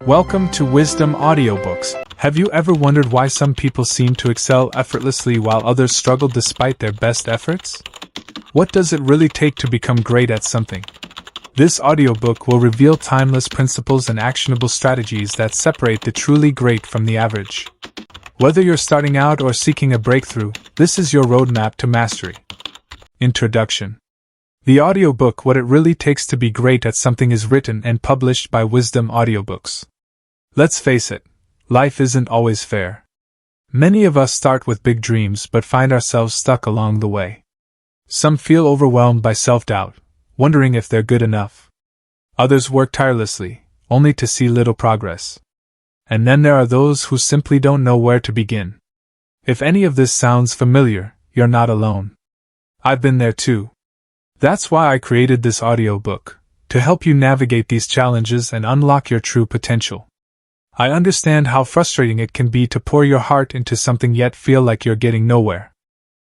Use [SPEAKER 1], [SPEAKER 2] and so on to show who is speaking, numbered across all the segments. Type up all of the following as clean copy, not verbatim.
[SPEAKER 1] Welcome to Wisdom Audiobooks. Have you ever wondered why some people seem to excel effortlessly while others struggle despite their best efforts? What does it really take to become great at something? This audiobook will reveal timeless principles and actionable strategies that separate the truly great from the average. Whether you're starting out or seeking a breakthrough, this is your roadmap to mastery. Introduction. The audiobook What It Really Takes to Be Great at Something is written and published by Wisdom Audiobooks. Let's face it, life isn't always fair. Many of us start with big dreams but find ourselves stuck along the way. Some feel overwhelmed by self-doubt, wondering if they're good enough. Others work tirelessly, only to see little progress. And then there are those who simply don't know where to begin. If any of this sounds familiar, you're not alone. I've been there too. That's why I created this audiobook, to help you navigate these challenges and unlock your true potential. I understand how frustrating it can be to pour your heart into something yet feel like you're getting nowhere.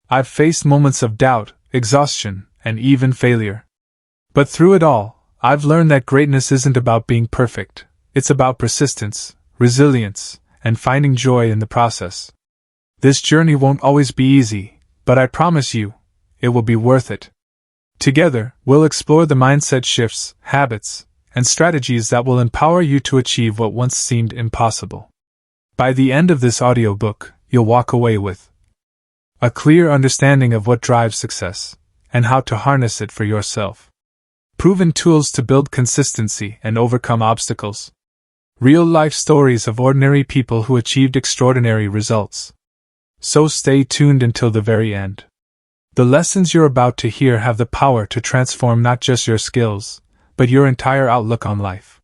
[SPEAKER 1] I've faced moments of doubt, exhaustion, and even failure. But through it all, I've learned that greatness isn't about being perfect. It's about persistence, resilience, and finding joy in the process. This journey won't always be easy, but I promise you, it will be worth it. Together, we'll explore the mindset shifts, habits, and strategies that will empower you to achieve what once seemed impossible. By the end of this audiobook, you'll walk away with a clear understanding of what drives success, and how to harness it for yourself. Proven tools to build consistency and overcome obstacles. Real-life stories of ordinary people who achieved extraordinary results. So stay tuned until the very end. The lessons you're about to hear have the power to transform not just your skills, but your entire outlook on life.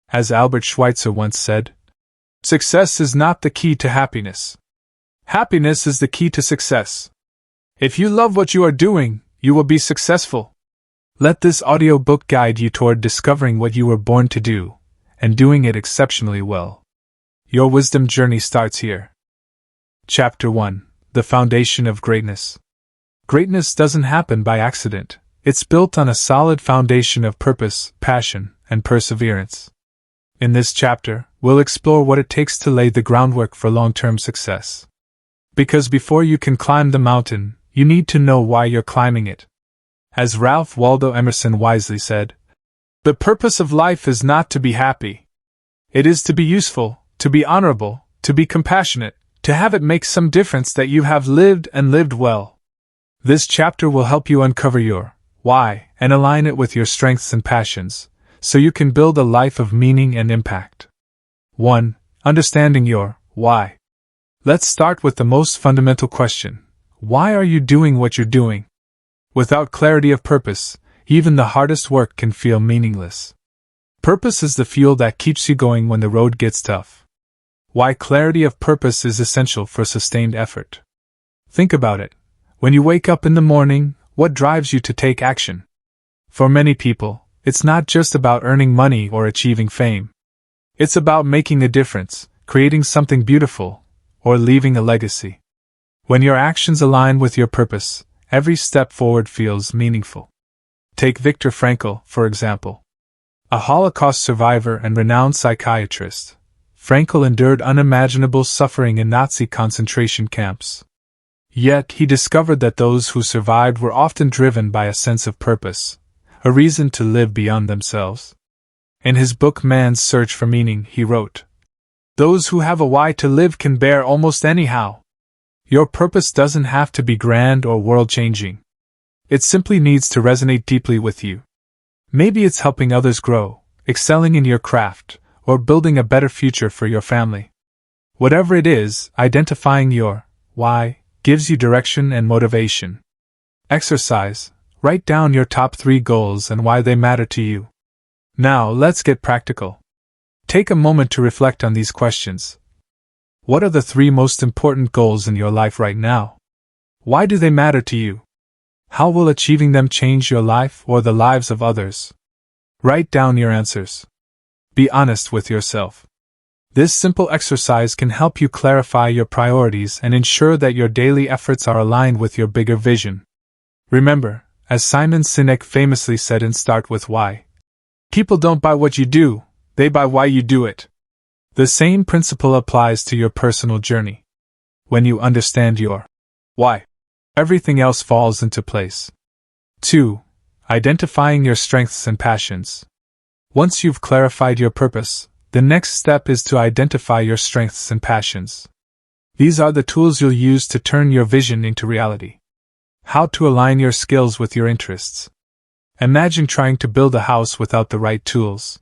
[SPEAKER 1] As Albert Schweitzer once said, "Success is not the key to happiness. Happiness is the key to success. If you love what you are doing, you will be successful." Let this audiobook guide you toward discovering what you were born to do, and doing it exceptionally well. Your wisdom journey starts here. Chapter 1: The Foundation of Greatness. Greatness doesn't happen by accident. It's built on a solid foundation of purpose, passion, and perseverance. In this chapter, we'll explore what it takes to lay the groundwork for long-term success. Because before you can climb the mountain, you need to know why you're climbing it. As Ralph Waldo Emerson wisely said, "The purpose of life is not to be happy. It is to be useful, to be honorable, to be compassionate, to have it make some difference that you have lived and lived well." This chapter will help you uncover your why and align it with your strengths and passions, so you can build a life of meaning and impact. 1. Understanding your why. Let's start with the most fundamental question. Why are you doing what you're doing? Without clarity of purpose, even the hardest work can feel meaningless. Purpose is the fuel that keeps you going when the road gets tough. Why clarity of purpose is essential for sustained effort. Think about it. When you wake up in the morning, what drives you to take action? For many people, it's not just about earning money or achieving fame. It's about making a difference, creating something beautiful, or leaving a legacy. When your actions align with your purpose, every step forward feels meaningful. Take Viktor Frankl, for example. A Holocaust survivor and renowned psychiatrist, Frankl endured unimaginable suffering in Nazi concentration camps. Yet he discovered that those who survived were often driven by a sense of purpose, a reason to live beyond themselves. In his book Man's Search for Meaning, he wrote, "Those who have a why to live can bear almost anyhow." Your purpose doesn't have to be grand or world-changing. It simply needs to resonate deeply with you. Maybe it's helping others grow, excelling in your craft, or building a better future for your family. Whatever it is, identifying your why gives you direction and motivation. Exercise. Write down your top 3 goals and why they matter to you. Now, let's get practical. Take a moment to reflect on these questions. What are the 3 most important goals in your life right now? Why do they matter to you? How will achieving them change your life or the lives of others? Write down your answers. Be honest with yourself. This simple exercise can help you clarify your priorities and ensure that your daily efforts are aligned with your bigger vision. Remember, as Simon Sinek famously said in Start With Why, people don't buy what you do, they buy why you do it. The same principle applies to your personal journey. When you understand your why, everything else falls into place. 2. Identifying your strengths and passions. Once you've clarified your purpose, the next step is to identify your strengths and passions. These are the tools you'll use to turn your vision into reality. How to align your skills with your interests. Imagine trying to build a house without the right tools.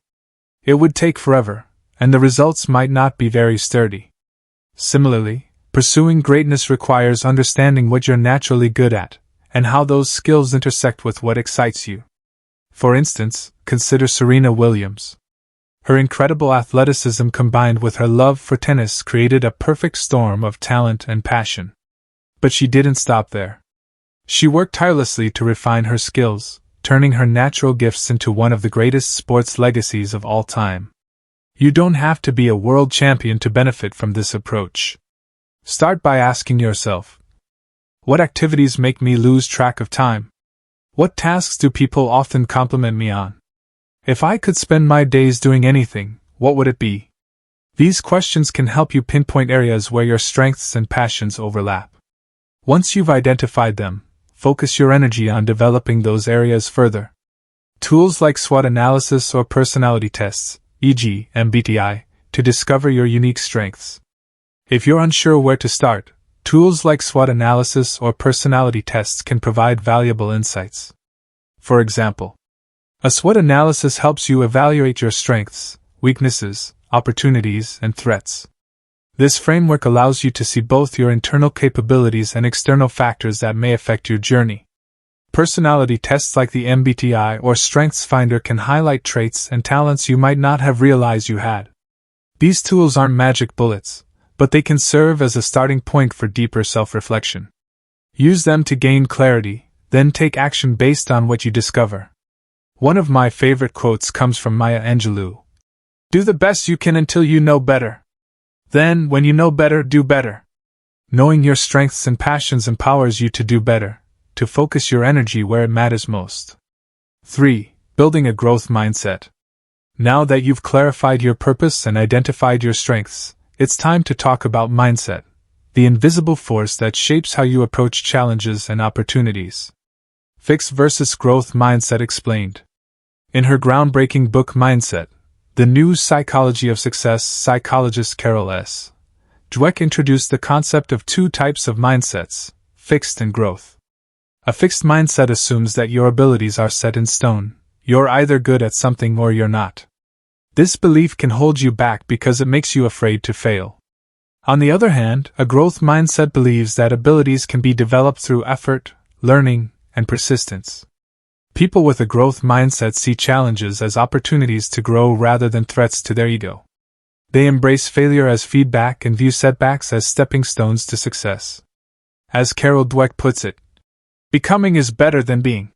[SPEAKER 1] It would take forever, and the results might not be very sturdy. Similarly, pursuing greatness requires understanding what you're naturally good at, and how those skills intersect with what excites you. For instance, consider Serena Williams. Her incredible athleticism combined with her love for tennis created a perfect storm of talent and passion. But she didn't stop there. She worked tirelessly to refine her skills, turning her natural gifts into one of the greatest sports legacies of all time. You don't have to be a world champion to benefit from this approach. Start by asking yourself, what activities make me lose track of time? What tasks do people often compliment me on? If I could spend my days doing anything, what would it be? These questions can help you pinpoint areas where your strengths and passions overlap. Once you've identified them, focus your energy on developing those areas further. Tools like SWOT analysis or personality tests, e.g., MBTI, to discover your unique strengths. If you're unsure where to start, tools like SWOT analysis or personality tests can provide valuable insights. For example, a SWOT analysis helps you evaluate your strengths, weaknesses, opportunities, and threats. This framework allows you to see both your internal capabilities and external factors that may affect your journey. Personality tests like the MBTI or StrengthsFinder can highlight traits and talents you might not have realized you had. These tools aren't magic bullets, but they can serve as a starting point for deeper self-reflection. Use them to gain clarity, then take action based on what you discover. One of my favorite quotes comes from Maya Angelou. Do the best you can until you know better. Then, when you know better, do better. Knowing your strengths and passions empowers you to do better, to focus your energy where it matters most. 3. Building a growth mindset. Now that you've clarified your purpose and identified your strengths, it's time to talk about mindset, the invisible force that shapes how you approach challenges and opportunities. Fixed versus growth mindset explained. In her groundbreaking book Mindset, The New Psychology of Success, psychologist Carol S. Dweck introduced the concept of two types of mindsets, fixed and growth. A fixed mindset assumes that your abilities are set in stone, you're either good at something or you're not. This belief can hold you back because it makes you afraid to fail. On the other hand, a growth mindset believes that abilities can be developed through effort, learning, and persistence. People with a growth mindset see challenges as opportunities to grow rather than threats to their ego. They embrace failure as feedback and view setbacks as stepping stones to success. As Carol Dweck puts it, becoming is better than being.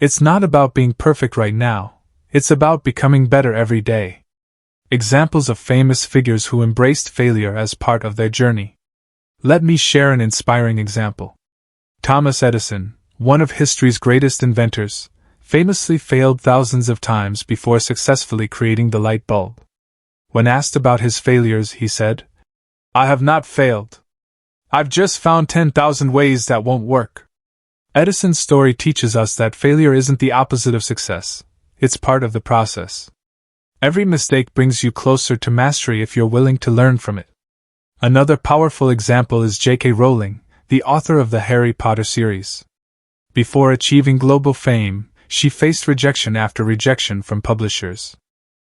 [SPEAKER 1] It's not about being perfect right now, it's about becoming better every day. Examples of famous figures who embraced failure as part of their journey. Let me share an inspiring example. Thomas Edison, one of history's greatest inventors, famously failed thousands of times before successfully creating the light bulb. When asked about his failures, he said, "I have not failed. I've just found 10,000 ways that won't work." Edison's story teaches us that failure isn't the opposite of success, it's part of the process. Every mistake brings you closer to mastery if you're willing to learn from it. Another powerful example is J.K. Rowling, the author of the Harry Potter series. Before achieving global fame, she faced rejection after rejection from publishers.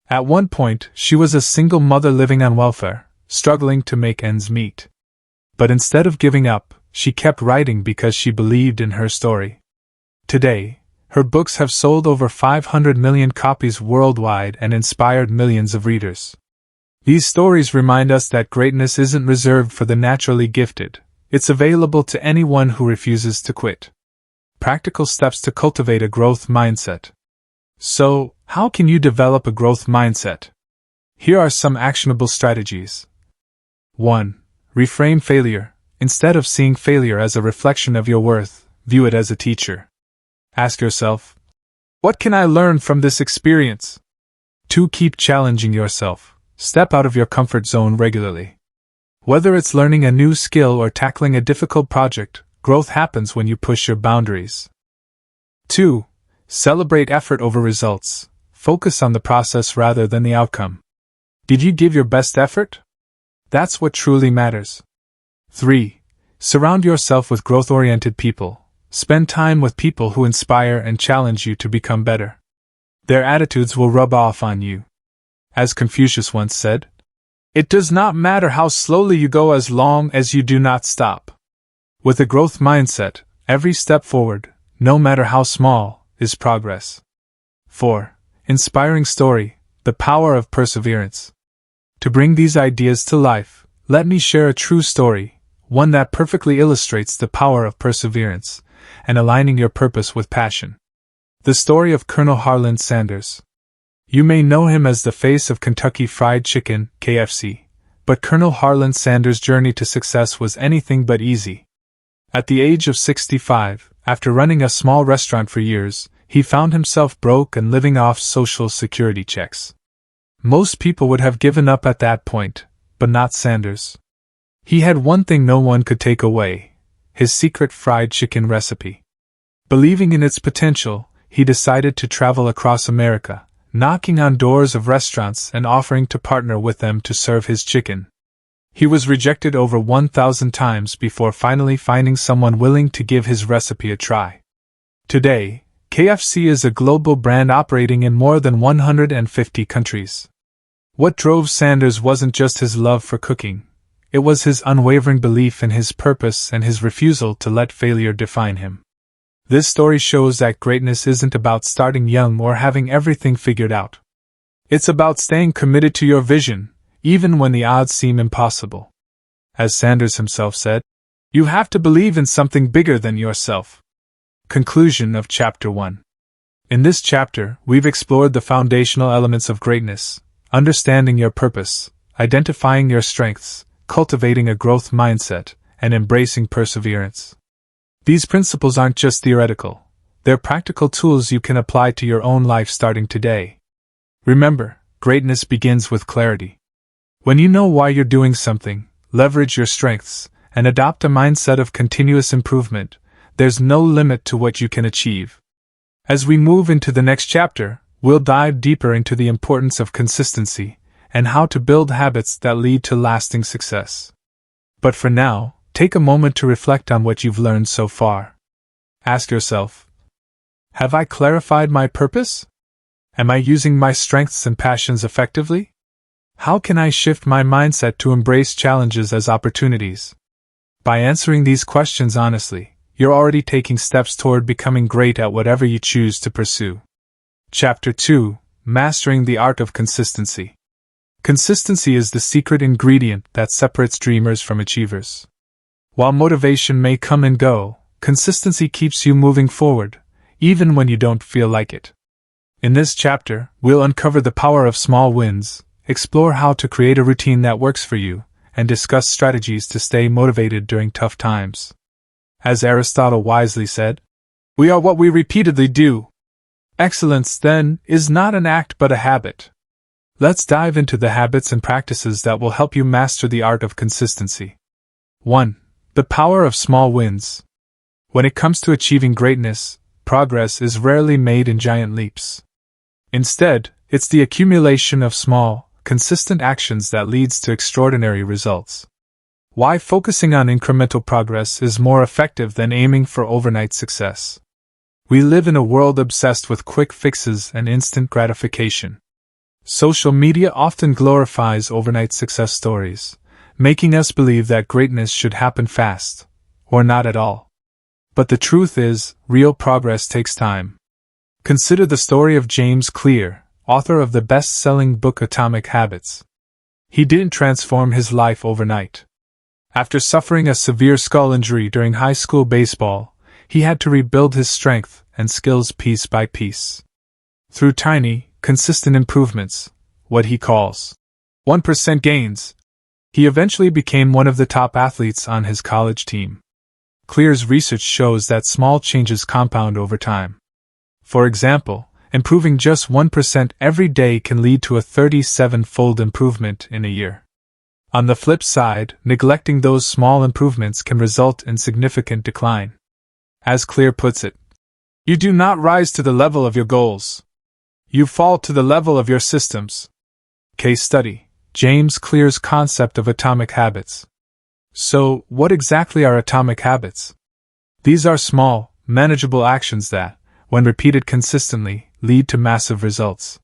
[SPEAKER 1] At one point, she was a single mother living on welfare, struggling to make ends meet. But instead of giving up, she kept writing because she believed in her story. Today, her books have sold over 500 million copies worldwide and inspired millions of readers. These stories remind us that greatness isn't reserved for the naturally gifted, it's available to anyone who refuses to quit. Practical steps to cultivate a growth mindset. So, how can you develop a growth mindset? Here are some actionable strategies. 1. Reframe failure. Instead of seeing failure as a reflection of your worth, view it as a teacher. Ask yourself, what can I learn from this experience? 2. Keep challenging yourself. Step out of your comfort zone regularly. Whether it's learning a new skill or tackling a difficult project, growth happens when you push your boundaries. 2. Celebrate effort over results. Focus on the process rather than the outcome. Did you give your best effort? That's what truly matters. 3. Surround yourself with growth-oriented people. Spend time with people who inspire and challenge you to become better. Their attitudes will rub off on you. As Confucius once said, "It does not matter how slowly you go as long as you do not stop." With a growth mindset, every step forward, no matter how small, is progress. 4. Inspiring story, the power of perseverance. To bring these ideas to life, let me share a true story, one that perfectly illustrates the power of perseverance and aligning your purpose with passion. The story of Colonel Harlan Sanders. You may know him as the face of Kentucky Fried Chicken, KFC, but Colonel Harlan Sanders' journey to success was anything but easy. At the age of 65, after running a small restaurant for years, he found himself broke and living off Social Security checks. Most people would have given up at that point, but not Sanders. He had one thing no one could take away: his secret fried chicken recipe. Believing in its potential, he decided to travel across America, knocking on doors of restaurants and offering to partner with them to serve his chicken. He was rejected over 1,000 times before finally finding someone willing to give his recipe a try. Today, KFC is a global brand operating in more than 150 countries. What drove Sanders wasn't just his love for cooking, it was his unwavering belief in his purpose and his refusal to let failure define him. This story shows that greatness isn't about starting young or having everything figured out. It's about staying committed to your vision, even when the odds seem impossible. As Sanders himself said, "You have to believe in something bigger than yourself." Conclusion of Chapter 1. In this chapter, we've explored the foundational elements of greatness: understanding your purpose, identifying your strengths, cultivating a growth mindset, and embracing perseverance. These principles aren't just theoretical, they're practical tools you can apply to your own life starting today. Remember, greatness begins with clarity. When you know why you're doing something, leverage your strengths, and adopt a mindset of continuous improvement, there's no limit to what you can achieve. As we move into the next chapter, we'll dive deeper into the importance of consistency and how to build habits that lead to lasting success. But for now, take a moment to reflect on what you've learned so far. Ask yourself, have I clarified my purpose? Am I using my strengths and passions effectively? How can I shift my mindset to embrace challenges as opportunities? By answering these questions honestly, you're already taking steps toward becoming great at whatever you choose to pursue. Chapter 2: Mastering the Art of Consistency. Consistency is the secret ingredient that separates dreamers from achievers. While motivation may come and go, consistency keeps you moving forward, even when you don't feel like it. In this chapter, we'll uncover the power of small wins, explore how to create a routine that works for you, and discuss strategies to stay motivated during tough times. As Aristotle wisely said, "We are what we repeatedly do." Excellence, then, is not an act but a habit. Let's dive into the habits and practices that will help you master the art of consistency. 1. The power of small wins. When it comes to achieving greatness, progress is rarely made in giant leaps. Instead, it's the accumulation of small, consistent actions that leads to extraordinary results. Why focusing on incremental progress is more effective than aiming for overnight success. We live in a world obsessed with quick fixes and instant gratification. Social media often glorifies overnight success stories, making us believe that greatness should happen fast, or not at all. But the truth is, real progress takes time. Consider the story of James Clear, author of the best-selling book Atomic Habits. He didn't transform his life overnight. After suffering a severe skull injury during high school baseball, he had to rebuild his strength and skills piece by piece. Through tiny, consistent improvements, what he calls 1% gains, he eventually became one of the top athletes on his college team. Clear's research shows that small changes compound over time. For example, improving just 1% every day can lead to a 37-fold improvement in a year. On the flip side, neglecting those small improvements can result in significant decline. As Clear puts it, you do not rise to the level of your goals. You fall to the level of your systems. Case study: James Clear's concept of atomic habits. So, what exactly are atomic habits? These are small, manageable actions that, when repeated consistently, lead to massive results.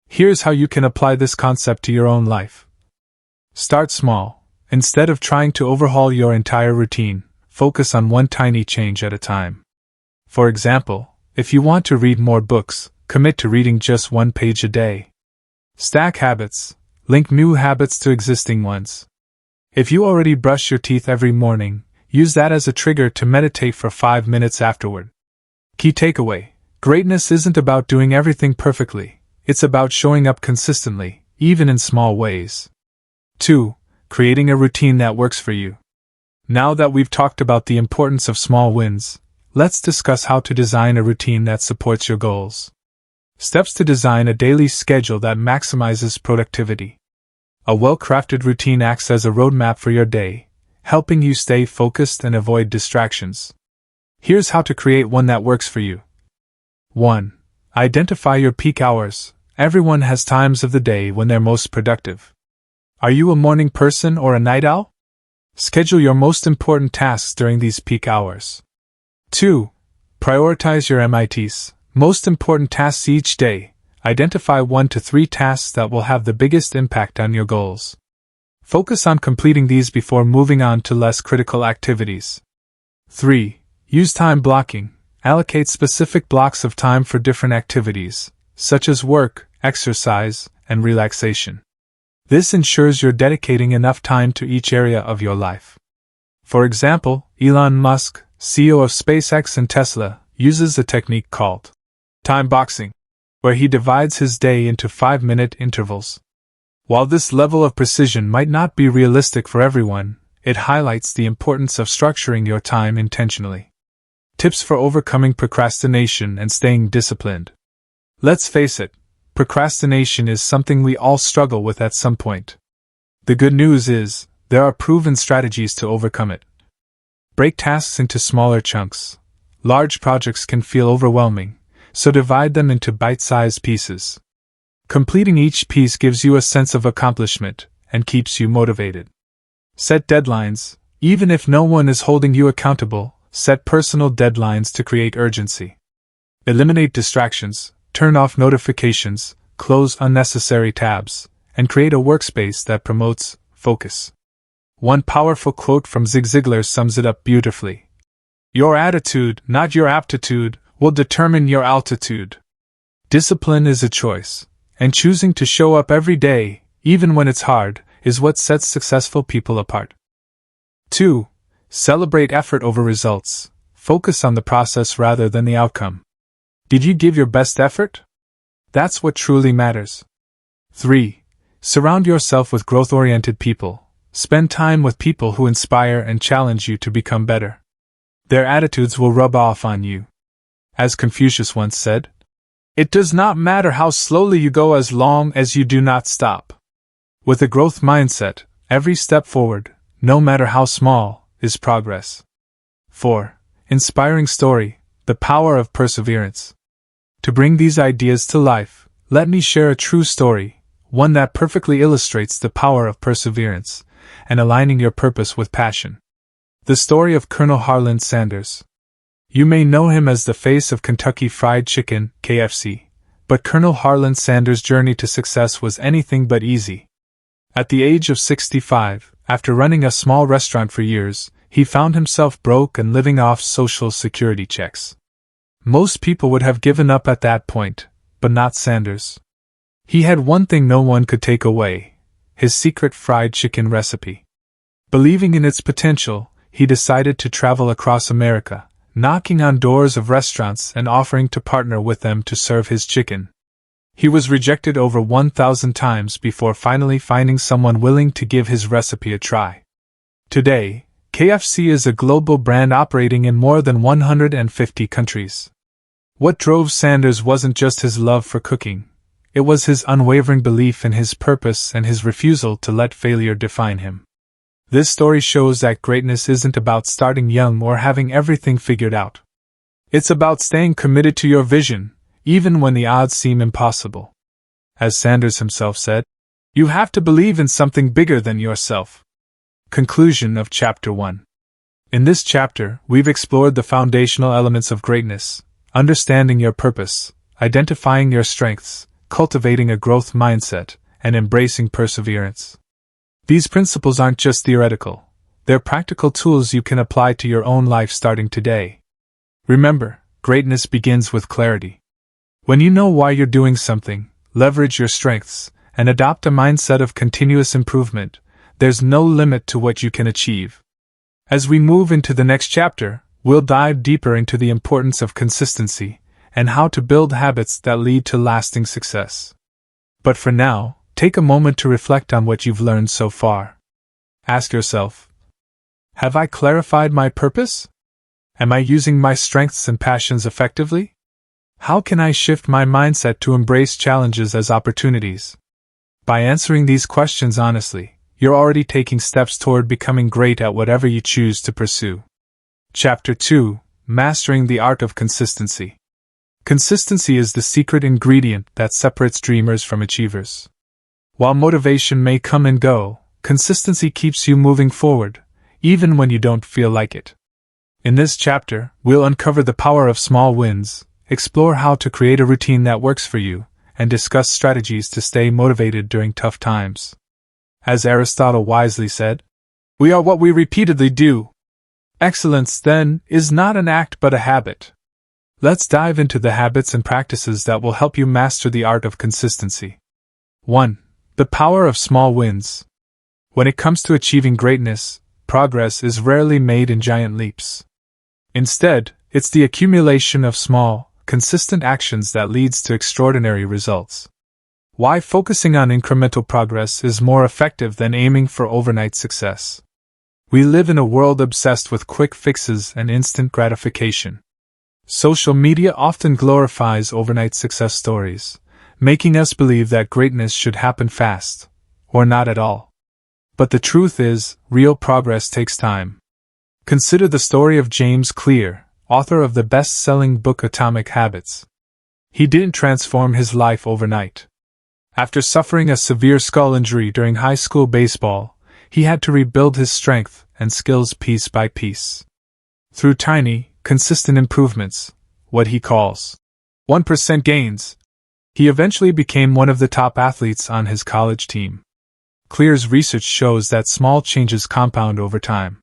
[SPEAKER 1] Here's how you can apply this concept to your own life. Start small. Instead of trying to overhaul your entire routine, focus on one tiny change at a time. For example, if you want to read more books, commit to reading just 1 page a day. Stack habits. Link new habits to existing ones. If you already brush your teeth every morning, use that as a trigger to meditate for 5 minutes afterward. Key takeaway: greatness isn't about doing everything perfectly, it's about showing up consistently, even in small ways. 2. Creating a routine that works for you. Now that we've talked about the importance of small wins, let's discuss how to design a routine that supports your goals. Steps to design a daily schedule that maximizes productivity. A well-crafted routine acts as a roadmap for your day, helping you stay focused and avoid distractions. Here's how to create one that works for you. 1. Identify your peak hours. Everyone has times of the day when they're most productive. Are you a morning person or a night owl? Schedule your most important tasks during these peak hours. 2. Prioritize your MITs, most important tasks each day. Identify 1 to 3 tasks that will have the biggest impact on your goals. Focus on completing these before moving on to less critical activities. 3. Use time blocking. Allocate specific blocks of time for different activities, such as work, exercise, and relaxation. This ensures you're dedicating enough time to each area of your life. For example, Elon Musk, CEO of SpaceX and Tesla, uses a technique called time boxing, where he divides his day into 5-minute intervals. While this level of precision might not be realistic for everyone, it highlights the importance of structuring your time intentionally. Tips for overcoming procrastination and staying disciplined. Let's face it, procrastination is something we all struggle with at some point. The good news is, there are proven strategies to overcome it. Break tasks into smaller chunks. Large projects can feel overwhelming, so divide them into bite-sized pieces. Completing each piece gives you a sense of accomplishment and keeps you motivated. Set deadlines. Even if no one is holding you accountable, set personal deadlines to create urgency. Eliminate distractions, turn off notifications, close unnecessary tabs, and create a workspace that promotes focus. One powerful quote from Zig Ziglar sums it up beautifully. Your attitude, not your aptitude, will determine your altitude. Discipline is a choice, and choosing to show up every day, even when it's hard, is what sets successful people apart. 2. Celebrate effort over results. Focus on the process rather than the outcome. Did you give your best effort? That's what truly matters. 3. Surround yourself with growth-oriented people. Spend time with people who inspire and challenge you to become better. Their attitudes will rub off on you. As Confucius once said, "It does not matter how slowly you go as long as you do not stop." With a growth mindset, every step forward, no matter how small, is progress. 4. Inspiring story, the power of perseverance. To bring these ideas to life, let me share a true story, one that perfectly illustrates the power of perseverance and aligning your purpose with passion. The story of Colonel Harlan Sanders. You may know him as the face of Kentucky Fried Chicken, KFC, but Colonel Harlan Sanders' journey to success was anything but easy. At the age of 65, after running a small restaurant for years, he found himself broke and living off Social Security checks. Most people would have given up at that point, but not Sanders. He had one thing no one could take away: his secret fried chicken recipe. Believing in its potential, he decided to travel across America, knocking on doors of restaurants and offering to partner with them to serve his chicken. He was rejected over 1,000 times before finally finding someone willing to give his recipe a try. Today, KFC is a global brand operating in more than 150 countries. What drove Sanders wasn't just his love for cooking, it was his unwavering belief in his purpose and his refusal to let failure define him. This story shows that greatness isn't about starting young or having everything figured out. It's about staying committed to your vision, even when the odds seem impossible. As Sanders himself said, "You have to believe in something bigger than yourself." Conclusion of Chapter 1. In this chapter, we've explored the foundational elements of greatness: understanding your purpose, identifying your strengths, cultivating a growth mindset, and embracing perseverance. These principles aren't just theoretical, they're practical tools you can apply to your own life starting today. Remember, greatness begins with clarity. When you know why you're doing something, leverage your strengths, and adopt a mindset of continuous improvement, there's no limit to what you can achieve. As we move into the next chapter, we'll dive deeper into the importance of consistency and how to build habits that lead to lasting success. But for now, take a moment to reflect on what you've learned so far. Ask yourself, have I clarified my purpose? Am I using my strengths and passions effectively? How can I shift my mindset to embrace challenges as opportunities? By answering these questions honestly, you're already taking steps toward becoming great at whatever you choose to pursue. Chapter 2: Mastering the Art of Consistency. Consistency is the secret ingredient that separates dreamers from achievers. While motivation may come and go, consistency keeps you moving forward, even when you don't feel like it. In this chapter, we'll uncover the power of small wins, explore how to create a routine that works for you, and discuss strategies to stay motivated during tough times. As Aristotle wisely said, "We are what we repeatedly do." Excellence, then, is not an act but a habit. Let's dive into the habits and practices that will help you master the art of consistency. 1. The power of small wins. When it comes to achieving greatness, progress is rarely made in giant leaps. Instead, it's the accumulation of small, consistent actions that leads to extraordinary results. Why focusing on incremental progress is more effective than aiming for overnight success. We live in a world obsessed with quick fixes and instant gratification. Social media often glorifies overnight success stories, making us believe that greatness should happen fast, or not at all. But the truth is, real progress takes time. Consider the story of James Clear, author of the best-selling book Atomic Habits. He didn't transform his life overnight. After suffering a severe skull injury during high school baseball, he had to rebuild his strength and skills piece by piece. Through tiny, consistent improvements, what he calls 1% gains, he eventually became one of the top athletes on his college team. Clear's research shows that small changes compound over time.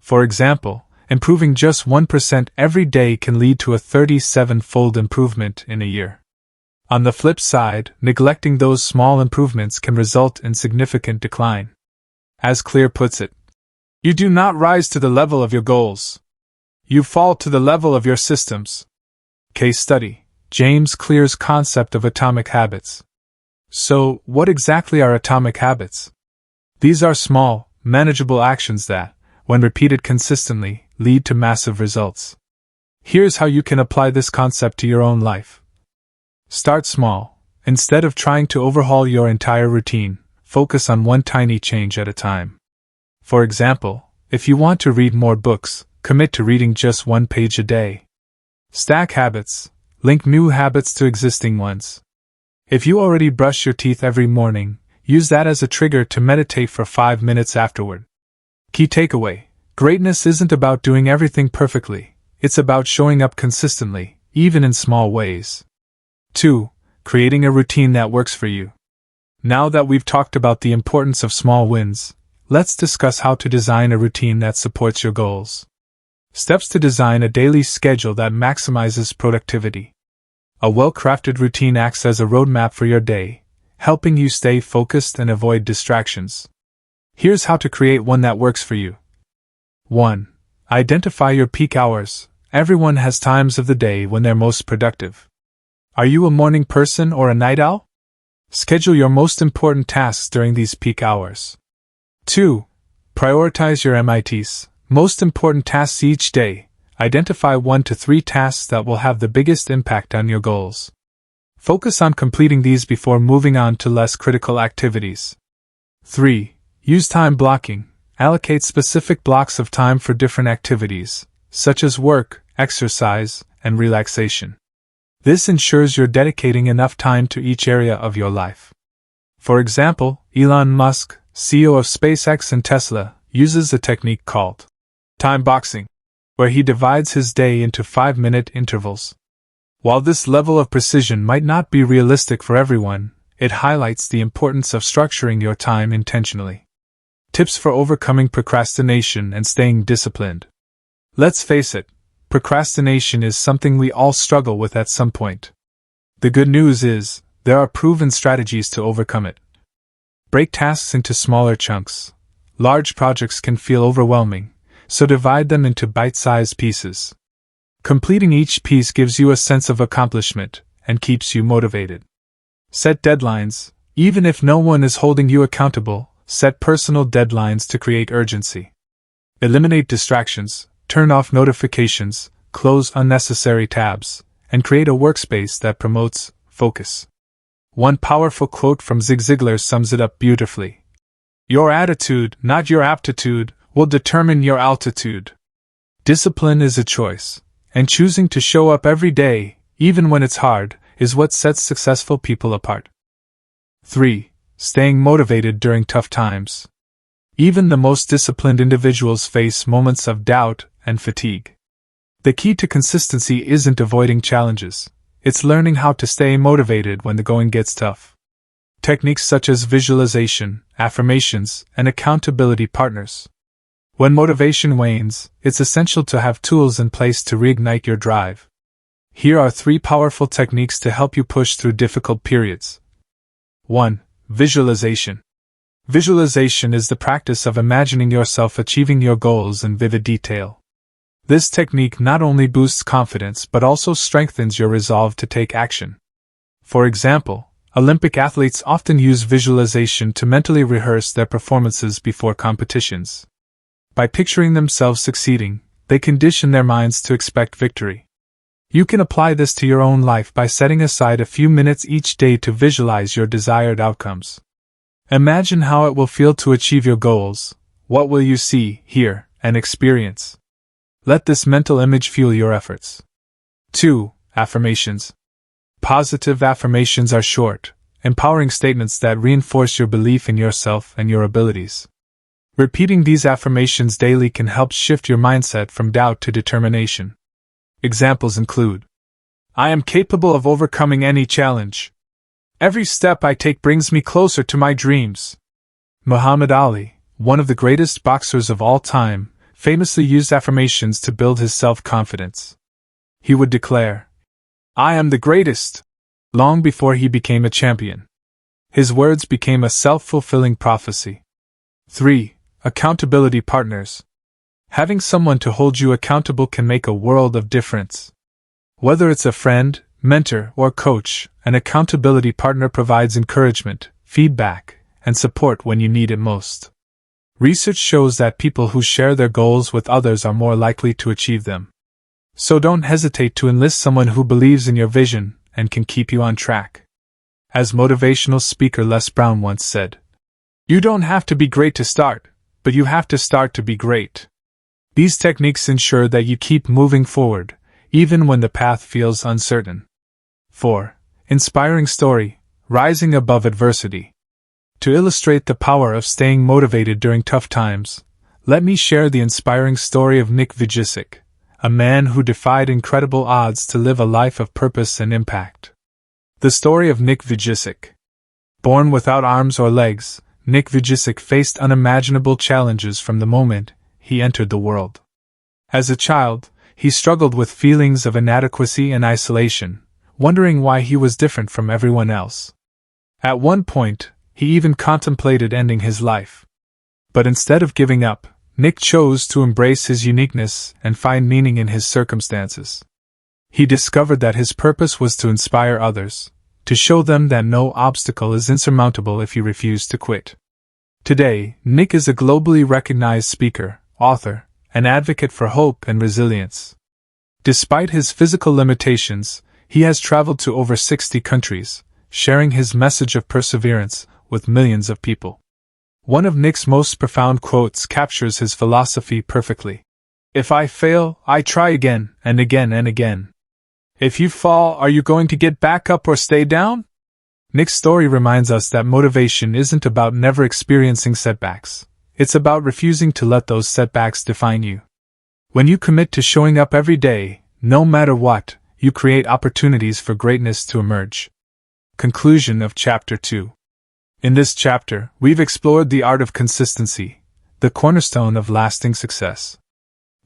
[SPEAKER 1] For example, improving just 1% every day can lead to a 37-fold improvement in a year. On the flip side, neglecting those small improvements can result in significant decline. As Clear puts it, "You do not rise to the level of your goals. You fall to the level of your systems." Case study: James Clear's concept of atomic habits. So, what exactly are atomic habits? These are small, manageable actions that, when repeated consistently, lead to massive results. Here's how you can apply this concept to your own life. Start small. Instead of trying to overhaul your entire routine, focus on one tiny change at a time. For example, if you want to read more books, commit to reading just 1 page a day. Stack habits. Link new habits to existing ones. If you already brush your teeth every morning, use that as a trigger to meditate for 5 minutes afterward. Key takeaway: greatness isn't about doing everything perfectly, it's about showing up consistently, even in small ways. 2. Creating a routine that works for you. Now that we've talked about the importance of small wins, let's discuss how to design a routine that supports your goals. Steps to design a daily schedule that maximizes productivity. A well-crafted routine acts as a roadmap for your day, helping you stay focused and avoid distractions. Here's how to create one that works for you. 1. Identify your peak hours. Everyone has times of the day when they're most productive. Are you a morning person or a night owl? Schedule your most important tasks during these peak hours. 2. Prioritize your MITs, most important tasks each day. Identify 1 to 3 tasks that will have the biggest impact on your goals. Focus on completing these before moving on to less critical activities. 3. Use time blocking. Allocate specific blocks of time for different activities, such as work, exercise, and relaxation. This ensures you're dedicating enough time to each area of your life. For example, Elon Musk, CEO of SpaceX and Tesla, uses a technique called time boxing, where he divides his day into 5-minute intervals. While this level of precision might not be realistic for everyone, it highlights the importance of structuring your time intentionally. Tips for overcoming procrastination and staying disciplined. Let's face it, procrastination is something we all struggle with at some point. The good news is, there are proven strategies to overcome it. Break tasks into smaller chunks. Large projects can feel overwhelming, so divide them into bite-sized pieces. Completing each piece gives you a sense of accomplishment and keeps you motivated. Set deadlines. Even if no one is holding you accountable, set personal deadlines to create urgency. Eliminate distractions, turn off notifications, close unnecessary tabs, and create a workspace that promotes focus. One powerful quote from Zig Ziglar sums it up beautifully. Your attitude, not your aptitude, will determine your altitude. Discipline is a choice, and choosing to show up every day, even when it's hard, is what sets successful people apart. 3. Staying motivated during tough times. Even the most disciplined individuals face moments of doubt and fatigue. The key to consistency isn't avoiding challenges, it's learning how to stay motivated when the going gets tough. Techniques such as visualization, affirmations, and accountability partners. When motivation wanes, it's essential to have tools in place to reignite your drive. Here are 3 powerful techniques to help you push through difficult periods. 1. Visualization. Visualization is the practice of imagining yourself achieving your goals in vivid detail. This technique not only boosts confidence but also strengthens your resolve to take action. For example, Olympic athletes often use visualization to mentally rehearse their performances before competitions. By picturing themselves succeeding, they condition their minds to expect victory. You can apply this to your own life by setting aside a few minutes each day to visualize your desired outcomes. Imagine how it will feel to achieve your goals. What will you see, hear, and experience? Let this mental image fuel your efforts. 2. Affirmations. Positive affirmations are short, empowering statements that reinforce your belief in yourself and your abilities. Repeating these affirmations daily can help shift your mindset from doubt to determination. Examples include: I am capable of overcoming any challenge. Every step I take brings me closer to my dreams. Muhammad Ali, one of the greatest boxers of all time, famously used affirmations to build his self-confidence. He would declare, I am the greatest, long before he became a champion. His words became a self-fulfilling prophecy. 3. Accountability partners. Having someone to hold you accountable can make a world of difference. Whether it's a friend, mentor, or coach, an accountability partner provides encouragement, feedback, and support when you need it most. Research shows that people who share their goals with others are more likely to achieve them. So don't hesitate to enlist someone who believes in your vision and can keep you on track. As motivational speaker Les Brown once said, "You don't have to be great to start, but you have to start to be great." These techniques ensure that you keep moving forward, even when the path feels uncertain. 4. Inspiring story, rising above adversity. To illustrate the power of staying motivated during tough times, let me share the inspiring story of Nick Vujicic, a man who defied incredible odds to live a life of purpose and impact. The story of Nick Vujicic. Born without arms or legs, Nick Vujicic faced unimaginable challenges from the moment he entered the world. As a child, he struggled with feelings of inadequacy and isolation, wondering why he was different from everyone else. At one point, he even contemplated ending his life. But instead of giving up, Nick chose to embrace his uniqueness and find meaning in his circumstances. He discovered that his purpose was to inspire others, to show them that no obstacle is insurmountable if you refuse to quit. Today, Nick is a globally recognized speaker, author, and advocate for hope and resilience. Despite his physical limitations, he has traveled to over 60 countries, sharing his message of perseverance with millions of people. One of Nick's most profound quotes captures his philosophy perfectly. "If I fail, I try again and again and again. If you fall, are you going to get back up or stay down?" Nick's story reminds us that motivation isn't about never experiencing setbacks. It's about refusing to let those setbacks define you. When you commit to showing up every day, no matter what, you create opportunities for greatness to emerge. Conclusion of Chapter 2. In this chapter, we've explored the art of consistency, the cornerstone of lasting success.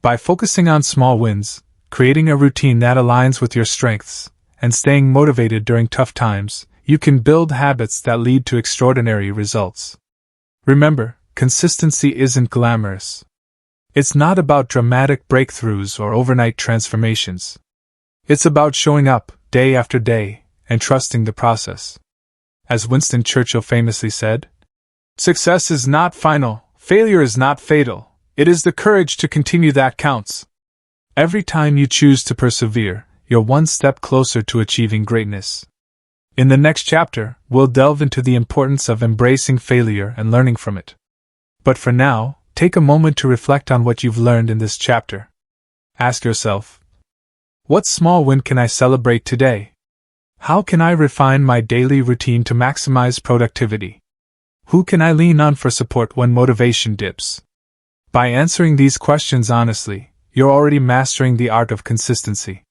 [SPEAKER 1] By focusing on small wins, creating a routine that aligns with your strengths, and staying motivated during tough times, you can build habits that lead to extraordinary results. Remember, consistency isn't glamorous. It's not about dramatic breakthroughs or overnight transformations. It's about showing up, day after day, and trusting the process. As Winston Churchill famously said, "Success is not final, failure is not fatal, it is the courage to continue that counts." Every time you choose to persevere, you're one step closer to achieving greatness. In the next chapter, we'll delve into the importance of embracing failure and learning from it. But for now, take a moment to reflect on what you've learned in this chapter. Ask yourself, what small win can I celebrate today? How can I refine my daily routine to maximize productivity? Who can I lean on for support when motivation dips? By answering these questions honestly, you're already mastering the art of consistency.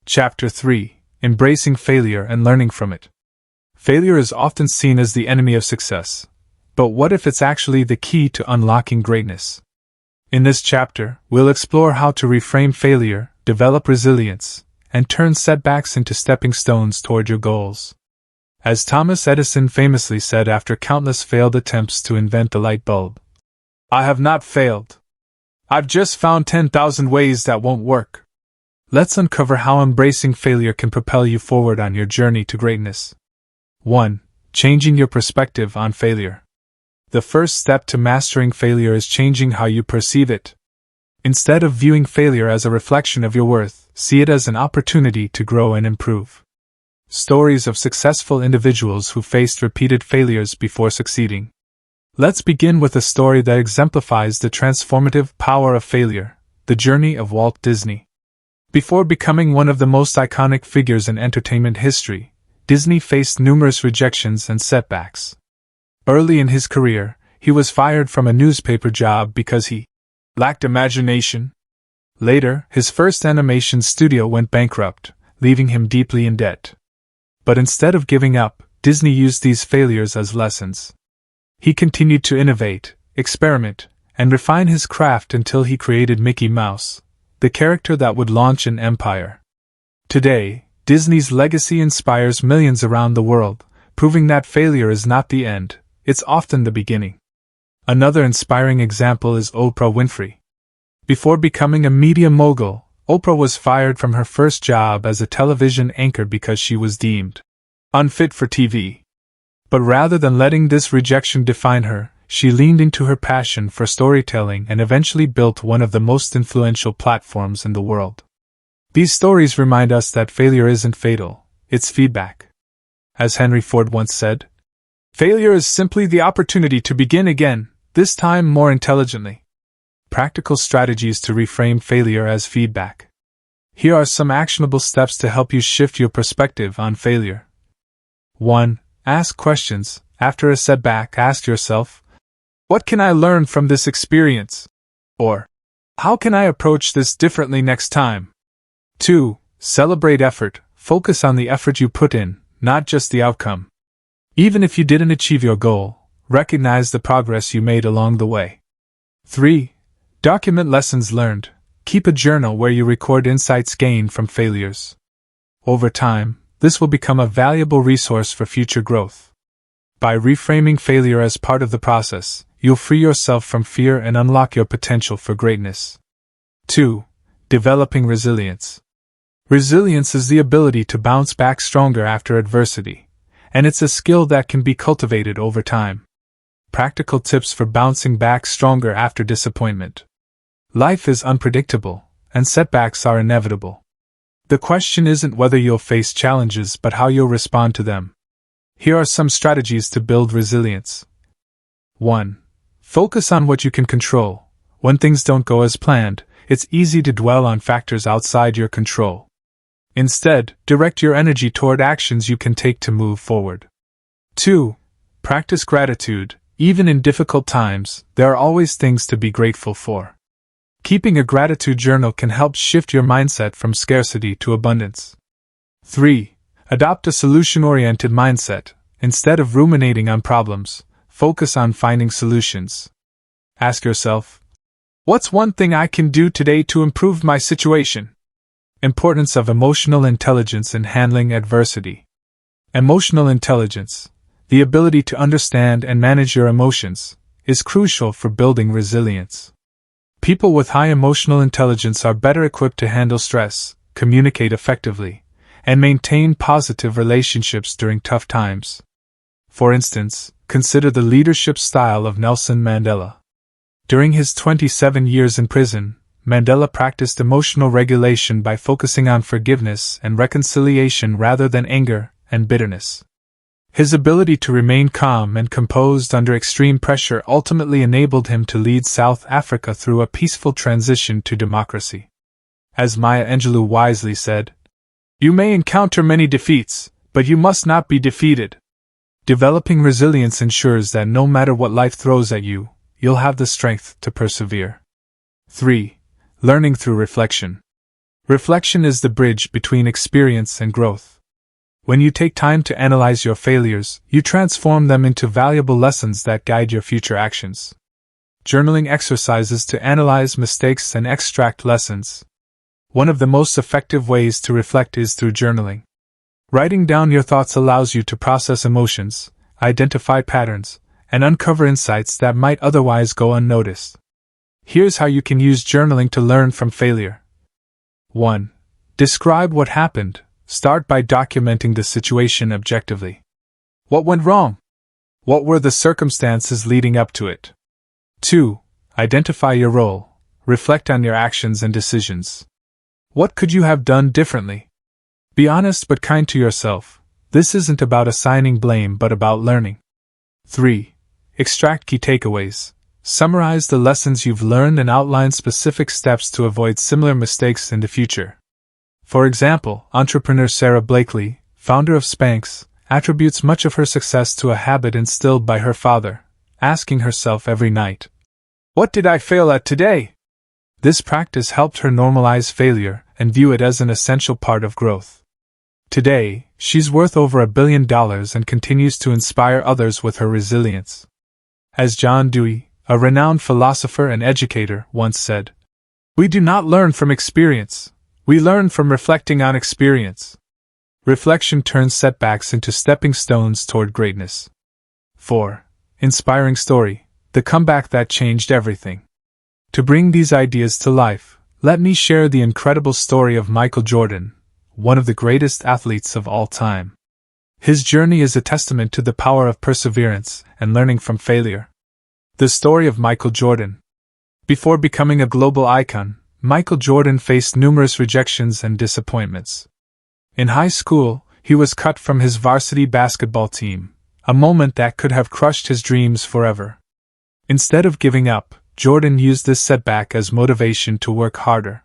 [SPEAKER 1] Chapter 3. Embracing failure and learning from it. Failure is often seen as the enemy of success. But what if it's actually the key to unlocking greatness? In this chapter, we'll explore how to reframe failure, develop resilience, and turn setbacks into stepping stones toward your goals. As Thomas Edison famously said after countless failed attempts to invent the light bulb, "I have not failed. I've just found 10,000 ways that won't work." Let's uncover how embracing failure can propel you forward on your journey to greatness. 1. Changing your perspective on failure. The first step to mastering failure is changing how you perceive it. Instead of viewing failure as a reflection of your worth, see it as an opportunity to grow and improve. Stories of successful individuals who faced repeated failures before succeeding. Let's begin with a story that exemplifies the transformative power of failure, the journey of Walt Disney. Before becoming one of the most iconic figures in entertainment history, Disney faced numerous rejections and setbacks. Early in his career, he was fired from a newspaper job because he lacked imagination. Later, his first animation studio went bankrupt, leaving him deeply in debt. But instead of giving up, Disney used these failures as lessons. He continued to innovate, experiment, and refine his craft until he created Mickey Mouse, the character that would launch an empire. Today, Disney's legacy inspires millions around the world, proving that failure is not the end. It's often the beginning. Another inspiring example is Oprah Winfrey. Before becoming a media mogul, Oprah was fired from her first job as a television anchor because she was deemed unfit for TV. But rather than letting this rejection define her, she leaned into her passion for storytelling and eventually built one of the most influential platforms in the world. These stories remind us that failure isn't fatal, it's feedback. As Henry Ford once said, "Failure is simply the opportunity to begin again, this time more intelligently." Practical strategies to reframe failure as feedback. Here are some actionable steps to help you shift your perspective on failure. 1. Ask questions. After a setback, ask yourself, what can I learn from this experience? Or, how can I approach this differently next time? 2. Celebrate effort. Focus on the effort you put in, not just the outcome. Even if you didn't achieve your goal, recognize the progress you made along the way. 3. Document lessons learned. Keep a journal where you record insights gained from failures. Over time, this will become a valuable resource for future growth. By reframing failure as part of the process, you'll free yourself from fear and unlock your potential for greatness. 2. Developing resilience. Resilience is the ability to bounce back stronger after adversity, and it's a skill that can be cultivated over time. Practical tips for bouncing back stronger after disappointment. Life is unpredictable, and setbacks are inevitable. The question isn't whether you'll face challenges but how you'll respond to them. Here are some strategies to build resilience. 1. Focus on what you can control. When things don't go as planned, it's easy to dwell on factors outside your control. Instead, direct your energy toward actions you can take to move forward. 2. Practice gratitude. Even in difficult times, there are always things to be grateful for. Keeping a gratitude journal can help shift your mindset from scarcity to abundance. 3. Adopt a solution-oriented mindset. Instead of ruminating on problems, focus on finding solutions. Ask yourself, what's one thing I can do today to improve my situation? Importance of emotional intelligence in handling adversity. Emotional intelligence, the ability to understand and manage your emotions, is crucial for building resilience. People with high emotional intelligence are better equipped to handle stress, communicate effectively, and maintain positive relationships during tough times. For instance, consider the leadership style of Nelson Mandela. During his 27 years in prison, Mandela practiced emotional regulation by focusing on forgiveness and reconciliation rather than anger and bitterness. His ability to remain calm and composed under extreme pressure ultimately enabled him to lead South Africa through a peaceful transition to democracy. As Maya Angelou wisely said, "You may encounter many defeats, but you must not be defeated." Developing resilience ensures that no matter what life throws at you, you'll have the strength to persevere. 3. Learning through reflection. Reflection is the bridge between experience and growth. When you take time to analyze your failures, you transform them into valuable lessons that guide your future actions. Journaling exercises to analyze mistakes and extract lessons. One of the most effective ways to reflect is through journaling. Writing down your thoughts allows you to process emotions, identify patterns, and uncover insights that might otherwise go unnoticed. Here's how you can use journaling to learn from failure. 1. Describe what happened. Start by documenting the situation objectively. What went wrong? What were the circumstances leading up to it? 2. Identify your role. Reflect on your actions and decisions. What could you have done differently? Be honest but kind to yourself. This isn't about assigning blame but about learning. 3. Extract key takeaways. Summarize the lessons you've learned and outline specific steps to avoid similar mistakes in the future. For example, entrepreneur Sarah Blakely, founder of Spanx, attributes much of her success to a habit instilled by her father, asking herself every night, "What did I fail at today?" This practice helped her normalize failure and view it as an essential part of growth. Today, she's worth over $1 billion and continues to inspire others with her resilience. As John Dewey, a renowned philosopher and educator, once said, "We do not learn from experience. We learn from reflecting on experience." Reflection turns setbacks into stepping stones toward greatness. 4. Inspiring story, the comeback that changed everything. To bring these ideas to life, let me share the incredible story of Michael Jordan, one of the greatest athletes of all time. His journey is a testament to the power of perseverance and learning from failure. The story of Michael Jordan. Before becoming a global icon, Michael Jordan faced numerous rejections and disappointments. In high school, he was cut from his varsity basketball team, a moment that could have crushed his dreams forever. Instead of giving up, Jordan used this setback as motivation to work harder.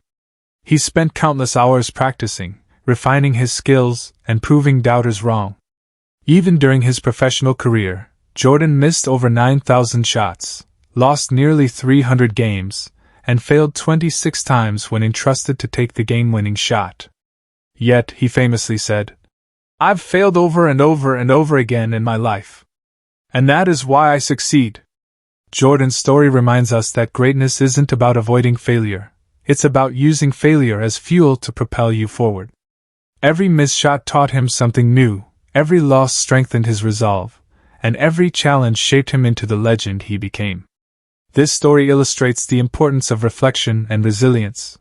[SPEAKER 1] He spent countless hours practicing, refining his skills, and proving doubters wrong. Even during his professional career, Jordan missed over 9,000 shots, lost nearly 300 games, and failed 26 times when entrusted to take the game-winning shot. Yet, he famously said, "I've failed over and over and over again in my life. And that is why I succeed." Jordan's story reminds us that greatness isn't about avoiding failure, it's about using failure as fuel to propel you forward. Every missed shot taught him something new, every loss strengthened his resolve, and every challenge shaped him into the legend he became. This story illustrates the importance of reflection and resilience.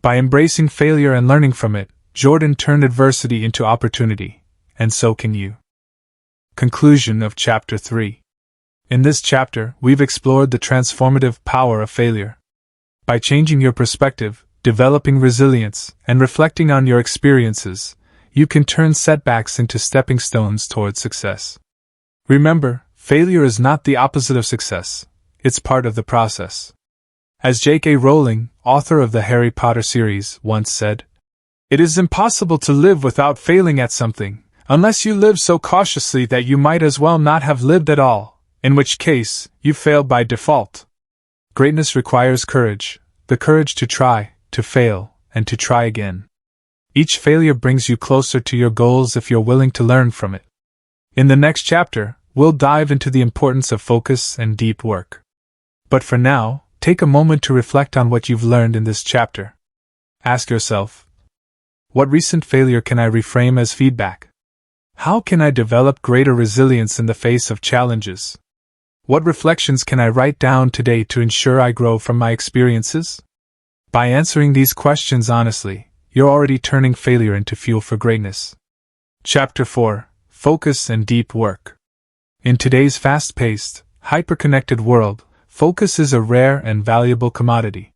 [SPEAKER 1] By embracing failure and learning from it, Jordan turned adversity into opportunity, and so can you. Conclusion of Chapter 3. In this chapter, we've explored the transformative power of failure. By changing your perspective, developing resilience, and reflecting on your experiences, you can turn setbacks into stepping stones towards success. Remember, failure is not the opposite of success, it's part of the process. As J.K. Rowling, author of the Harry Potter series, once said, "It is impossible to live without failing at something, unless you live so cautiously that you might as well not have lived at all, in which case, you fail by default." Greatness requires courage, the courage to try, to fail, and to try again. Each failure brings you closer to your goals if you're willing to learn from it. In the next chapter, we'll dive into the importance of focus and deep work. But for now, take a moment to reflect on what you've learned in this chapter. Ask yourself, what recent failure can I reframe as feedback? How can I develop greater resilience in the face of challenges? What reflections can I write down today to ensure I grow from my experiences? By answering these questions honestly, you're already turning failure into fuel for greatness. Chapter 4: Focus and Deep Work. In today's fast-paced, hyper-connected world, focus is a rare and valuable commodity.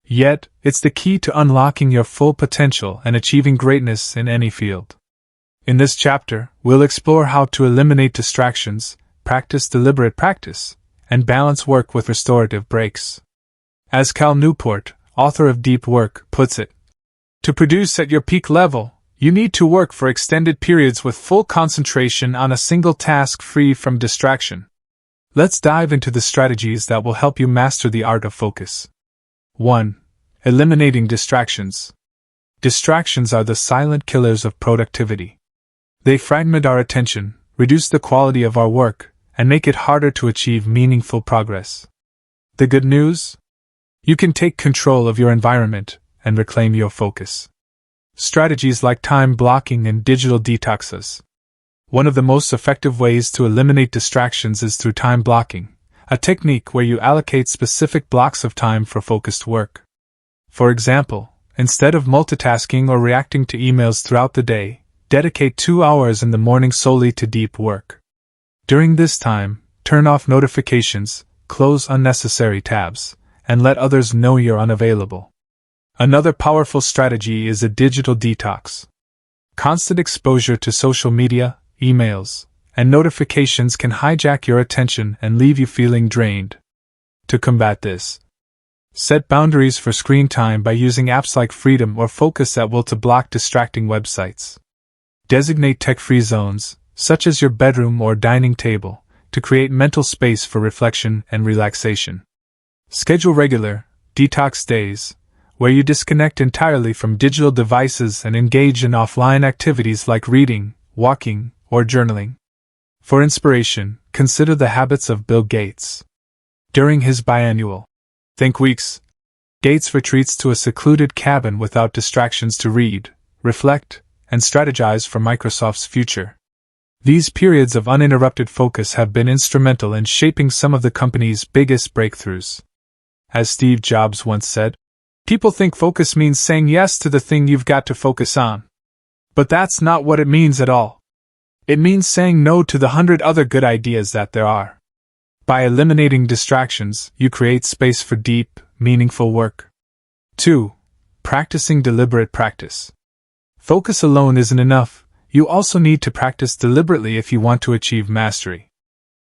[SPEAKER 1] Yet, it's the key to unlocking your full potential and achieving greatness in any field. In this chapter, we'll explore how to eliminate distractions, practice deliberate practice, and balance work with restorative breaks. As Cal Newport, author of Deep Work, puts it, "To produce at your peak level, you need to work for extended periods with full concentration on a single task free from distraction." Let's dive into the strategies that will help you master the art of focus. 1. Eliminating distractions. Distractions are the silent killers of productivity. They fragment our attention, reduce the quality of our work, and make it harder to achieve meaningful progress. The good news? You can take control of your environment and reclaim your focus. Strategies like time blocking and digital detoxes. One of the most effective ways to eliminate distractions is through time blocking, a technique where you allocate specific blocks of time for focused work. For example, instead of multitasking or reacting to emails throughout the day, dedicate 2 hours in the morning solely to deep work. During this time, turn off notifications, close unnecessary tabs, and let others know you're unavailable. Another powerful strategy is a digital detox. Constant exposure to social media, emails, and notifications can hijack your attention and leave you feeling drained. To combat this, set boundaries for screen time by using apps like Freedom or Focus at Will to block distracting websites. Designate tech-free zones, such as your bedroom or dining table, to create mental space for reflection and relaxation. Schedule regular, detox days, where you disconnect entirely from digital devices and engage in offline activities like reading, walking, or journaling. For inspiration, consider the habits of Bill Gates. During his biannual Think Weeks, Gates retreats to a secluded cabin without distractions to read, reflect, and strategize for Microsoft's future. These periods of uninterrupted focus have been instrumental in shaping some of the company's biggest breakthroughs. As Steve Jobs once said, "People think focus means saying yes to the thing you've got to focus on. But that's not what it means at all. It means saying no to the 100 other good ideas that there are." By eliminating distractions, you create space for deep, meaningful work. 2. Practicing deliberate practice. Focus alone isn't enough, you also need to practice deliberately if you want to achieve mastery.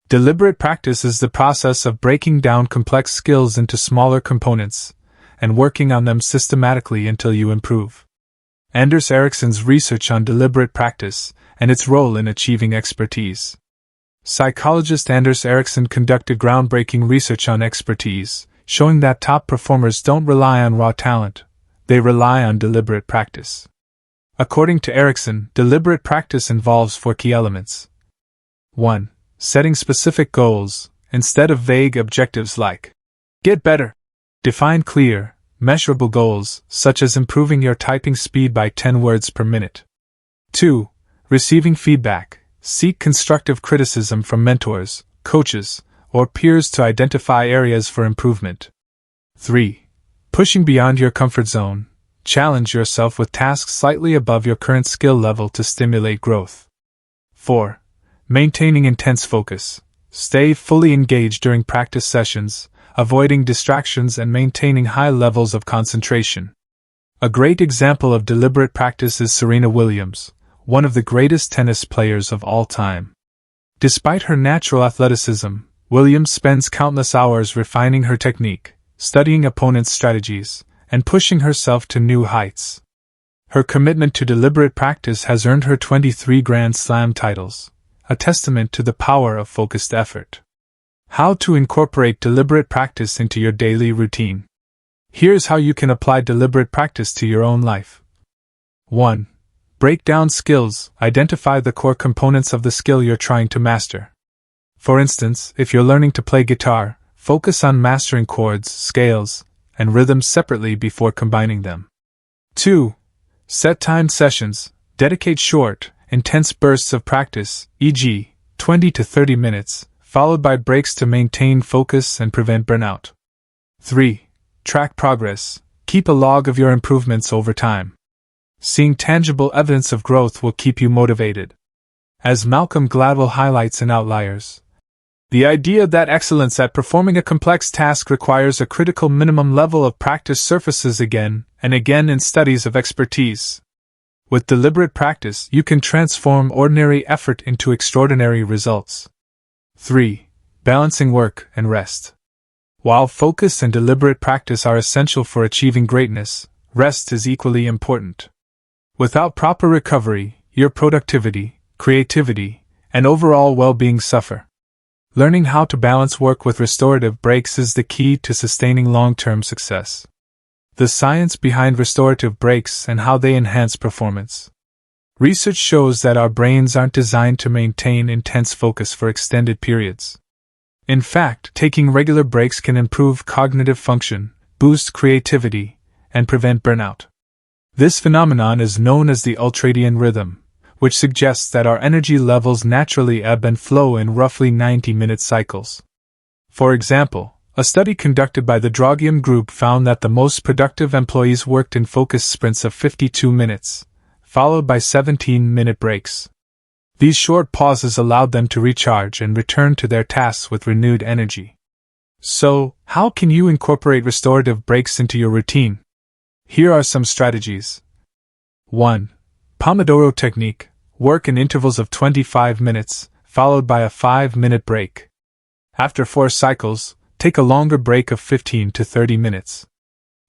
[SPEAKER 1] Deliberate practice is the process of breaking down complex skills into smaller components, and working on them systematically until you improve. Anders Ericsson's research on deliberate practice, and its role in achieving expertise. Psychologist Anders Ericsson conducted groundbreaking research on expertise, showing that top performers don't rely on raw talent, they rely on deliberate practice. According to Ericsson, deliberate practice involves 4 key elements. 1. Setting specific goals, instead of vague objectives like get better. Define clear, measurable goals, such as improving your typing speed by 10 words per minute. 2. Receiving feedback. Seek constructive criticism from mentors, coaches, or peers to identify areas for improvement. 3. Pushing beyond your comfort zone. Challenge yourself with tasks slightly above your current skill level to stimulate growth. 4. Maintaining intense focus. Stay fully engaged during practice sessions, avoiding distractions and maintaining high levels of concentration. A great example of deliberate practice is Serena Williams, one of the greatest tennis players of all time. Despite her natural athleticism, Williams spends countless hours refining her technique, studying opponents' strategies, and pushing herself to new heights. Her commitment to deliberate practice has earned her 23 Grand Slam titles, a testament to the power of focused effort. How to incorporate deliberate practice into your daily routine. Here's how you can apply deliberate practice to your own life. 1. Break down skills. Identify the core components of the skill you're trying to master. For instance, if you're learning to play guitar, focus on mastering chords, scales, and rhythms separately before combining them. 2. Set timed sessions. Dedicate short, intense bursts of practice, e.g., 20 to 30 minutes, followed by breaks to maintain focus and prevent burnout. 3. Track progress. Keep a log of your improvements over time. Seeing tangible evidence of growth will keep you motivated. As Malcolm Gladwell highlights in Outliers, the idea that excellence at performing a complex task requires a critical minimum level of practice surfaces again and again in studies of expertise. With deliberate practice, you can transform ordinary effort into extraordinary results. 3. Balancing work and rest. While focus and deliberate practice are essential for achieving greatness, rest is equally important. Without proper recovery, your productivity, creativity, and overall well-being suffer. Learning how to balance work with restorative breaks is the key to sustaining long-term success. The science behind restorative breaks and how they enhance performance. Research shows that our brains aren't designed to maintain intense focus for extended periods. In fact, taking regular breaks can improve cognitive function, boost creativity, and prevent burnout. This phenomenon is known as the ultradian rhythm, which suggests that our energy levels naturally ebb and flow in roughly 90-minute cycles. For example, a study conducted by the Drogium Group found that the most productive employees worked in focused sprints of 52 minutes, followed by 17-minute breaks. These short pauses allowed them to recharge and return to their tasks with renewed energy. So, how can you incorporate restorative breaks into your routine? Here are some strategies. 1. Pomodoro technique. Work in intervals of 25 minutes, followed by a 5-minute break. After 4 cycles, take a longer break of 15 to 30 minutes.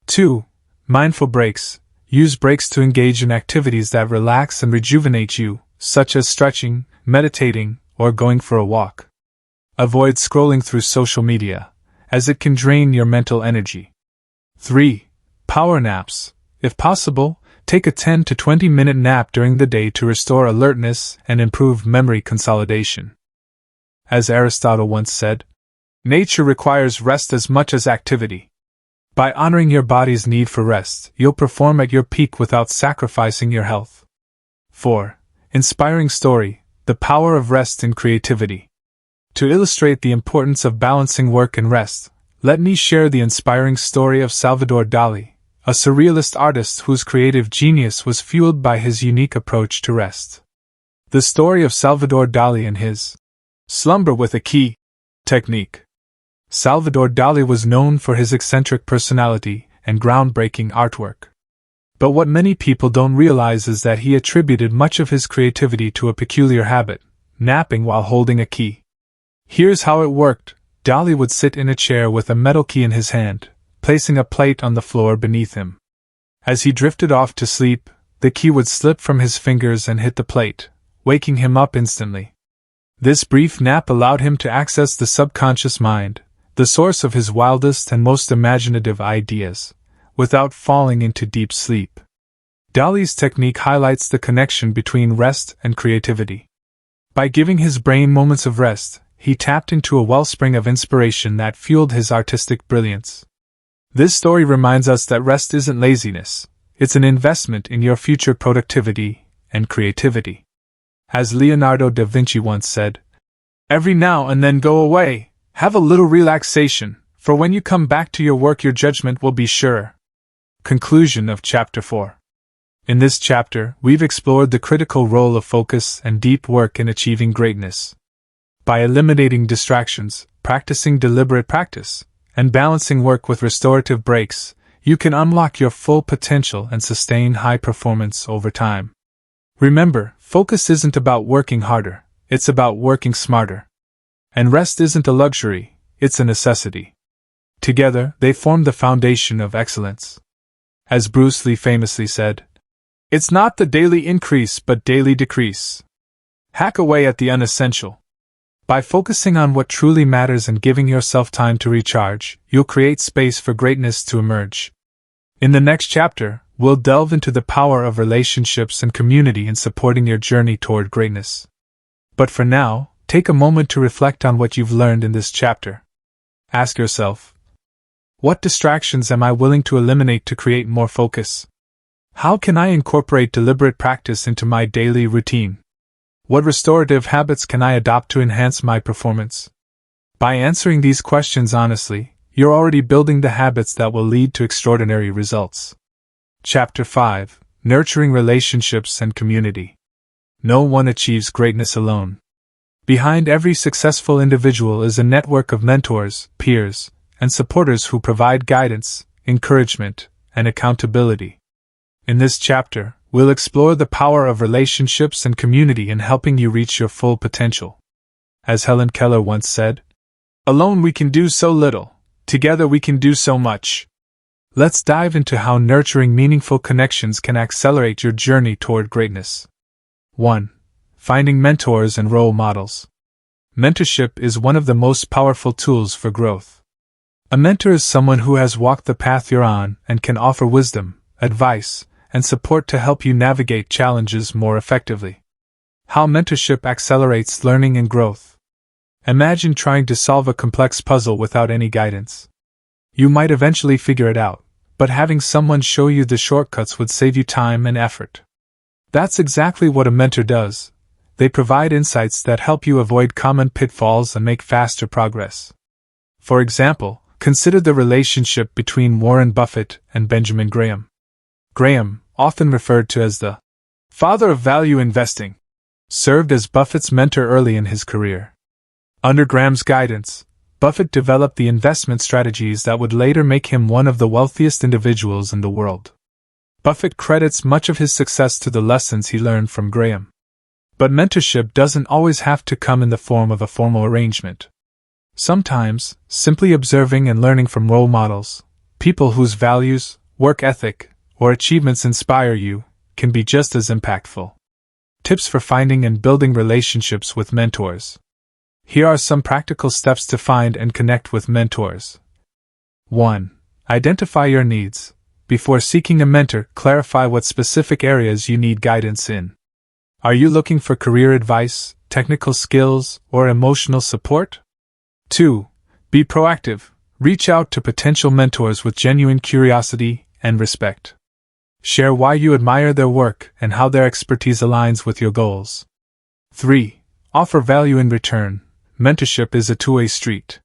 [SPEAKER 1] 2. Mindful breaks. Use breaks to engage in activities that relax and rejuvenate you, such as stretching, meditating, or going for a walk. Avoid scrolling through social media, as it can drain your mental energy. 3. Power naps. If possible, take a 10 to 20 minute nap during the day to restore alertness and improve memory consolidation. As Aristotle once said, nature requires rest as much as activity. By honoring your body's need for rest, you'll perform at your peak without sacrificing your health. 4. Inspiring story. The power of rest in creativity. To illustrate the importance of balancing work and rest, let me share the inspiring story of Salvador Dali, a surrealist artist whose creative genius was fueled by his unique approach to rest. The story of Salvador Dali and his slumber with a key technique. Salvador Dali was known for his eccentric personality and groundbreaking artwork. But what many people don't realize is that he attributed much of his creativity to a peculiar habit, napping while holding a key. Here's how it worked. Dali would sit in a chair with a metal key in his hand, placing a plate on the floor beneath him. As he drifted off to sleep, the key would slip from his fingers and hit the plate, waking him up instantly. This brief nap allowed him to access the subconscious mind, the source of his wildest and most imaginative ideas, without falling into deep sleep. Dali's technique highlights the connection between rest and creativity. By giving his brain moments of rest, he tapped into a wellspring of inspiration that fueled his artistic brilliance. This story reminds us that rest isn't laziness, it's an investment in your future productivity and creativity. As Leonardo da Vinci once said, "Every now and then go away, have a little relaxation, for when you come back to your work your judgment will be sure." Conclusion of Chapter 4. In this chapter, we've explored the critical role of focus and deep work in achieving greatness. By eliminating distractions, practicing deliberate practice, and balancing work with restorative breaks, you can unlock your full potential and sustain high performance over time. Remember, focus isn't about working harder, it's about working smarter. And rest isn't a luxury, it's a necessity. Together, they form the foundation of excellence. As Bruce Lee famously said, "It's not the daily increase but daily decrease." Hack away at the unessential. By focusing on what truly matters and giving yourself time to recharge, you'll create space for greatness to emerge. In the next chapter, we'll delve into the power of relationships and community in supporting your journey toward greatness. But for now, take a moment to reflect on what you've learned in this chapter. Ask yourself, what distractions am I willing to eliminate to create more focus? How can I incorporate deliberate practice into my daily routine? What restorative habits can I adopt to enhance my performance? By answering these questions honestly, you're already building the habits that will lead to extraordinary results. Chapter 5: Nurturing Relationships and Community. No one achieves greatness alone. Behind every successful individual is a network of mentors, peers, and supporters who provide guidance, encouragement, and accountability. In this chapter, we'll explore the power of relationships and community in helping you reach your full potential. As Helen Keller once said, "Alone we can do so little, together we can do so much." Let's dive into how nurturing meaningful connections can accelerate your journey toward greatness. 1. Finding mentors and role models. Mentorship is one of the most powerful tools for growth. A mentor is someone who has walked the path you're on and can offer wisdom, advice, and support to help you navigate challenges more effectively. How mentorship accelerates learning and growth. Imagine trying to solve a complex puzzle without any guidance. You might eventually figure it out, but having someone show you the shortcuts would save you time and effort. That's exactly what a mentor does. They provide insights that help you avoid common pitfalls and make faster progress. For example, consider the relationship between Warren Buffett and Benjamin Graham. Graham, often referred to as the father of value investing, served as Buffett's mentor early in his career. Under Graham's guidance, Buffett developed the investment strategies that would later make him one of the wealthiest individuals in the world. Buffett credits much of his success to the lessons he learned from Graham. But mentorship doesn't always have to come in the form of a formal arrangement. Sometimes, simply observing and learning from role models, people whose values, work ethic, or achievements inspire you, can be just as impactful. Tips for finding and building relationships with mentors. Here are some practical steps to find and connect with mentors. 1. Identify your needs. Before seeking a mentor, clarify what specific areas you need guidance in. Are you looking for career advice, technical skills, or emotional support? 2. Be proactive. Reach out to potential mentors with genuine curiosity and respect. Share why you admire their work and how their expertise aligns with your goals. 3. Offer value in return. Mentorship is a two-way street.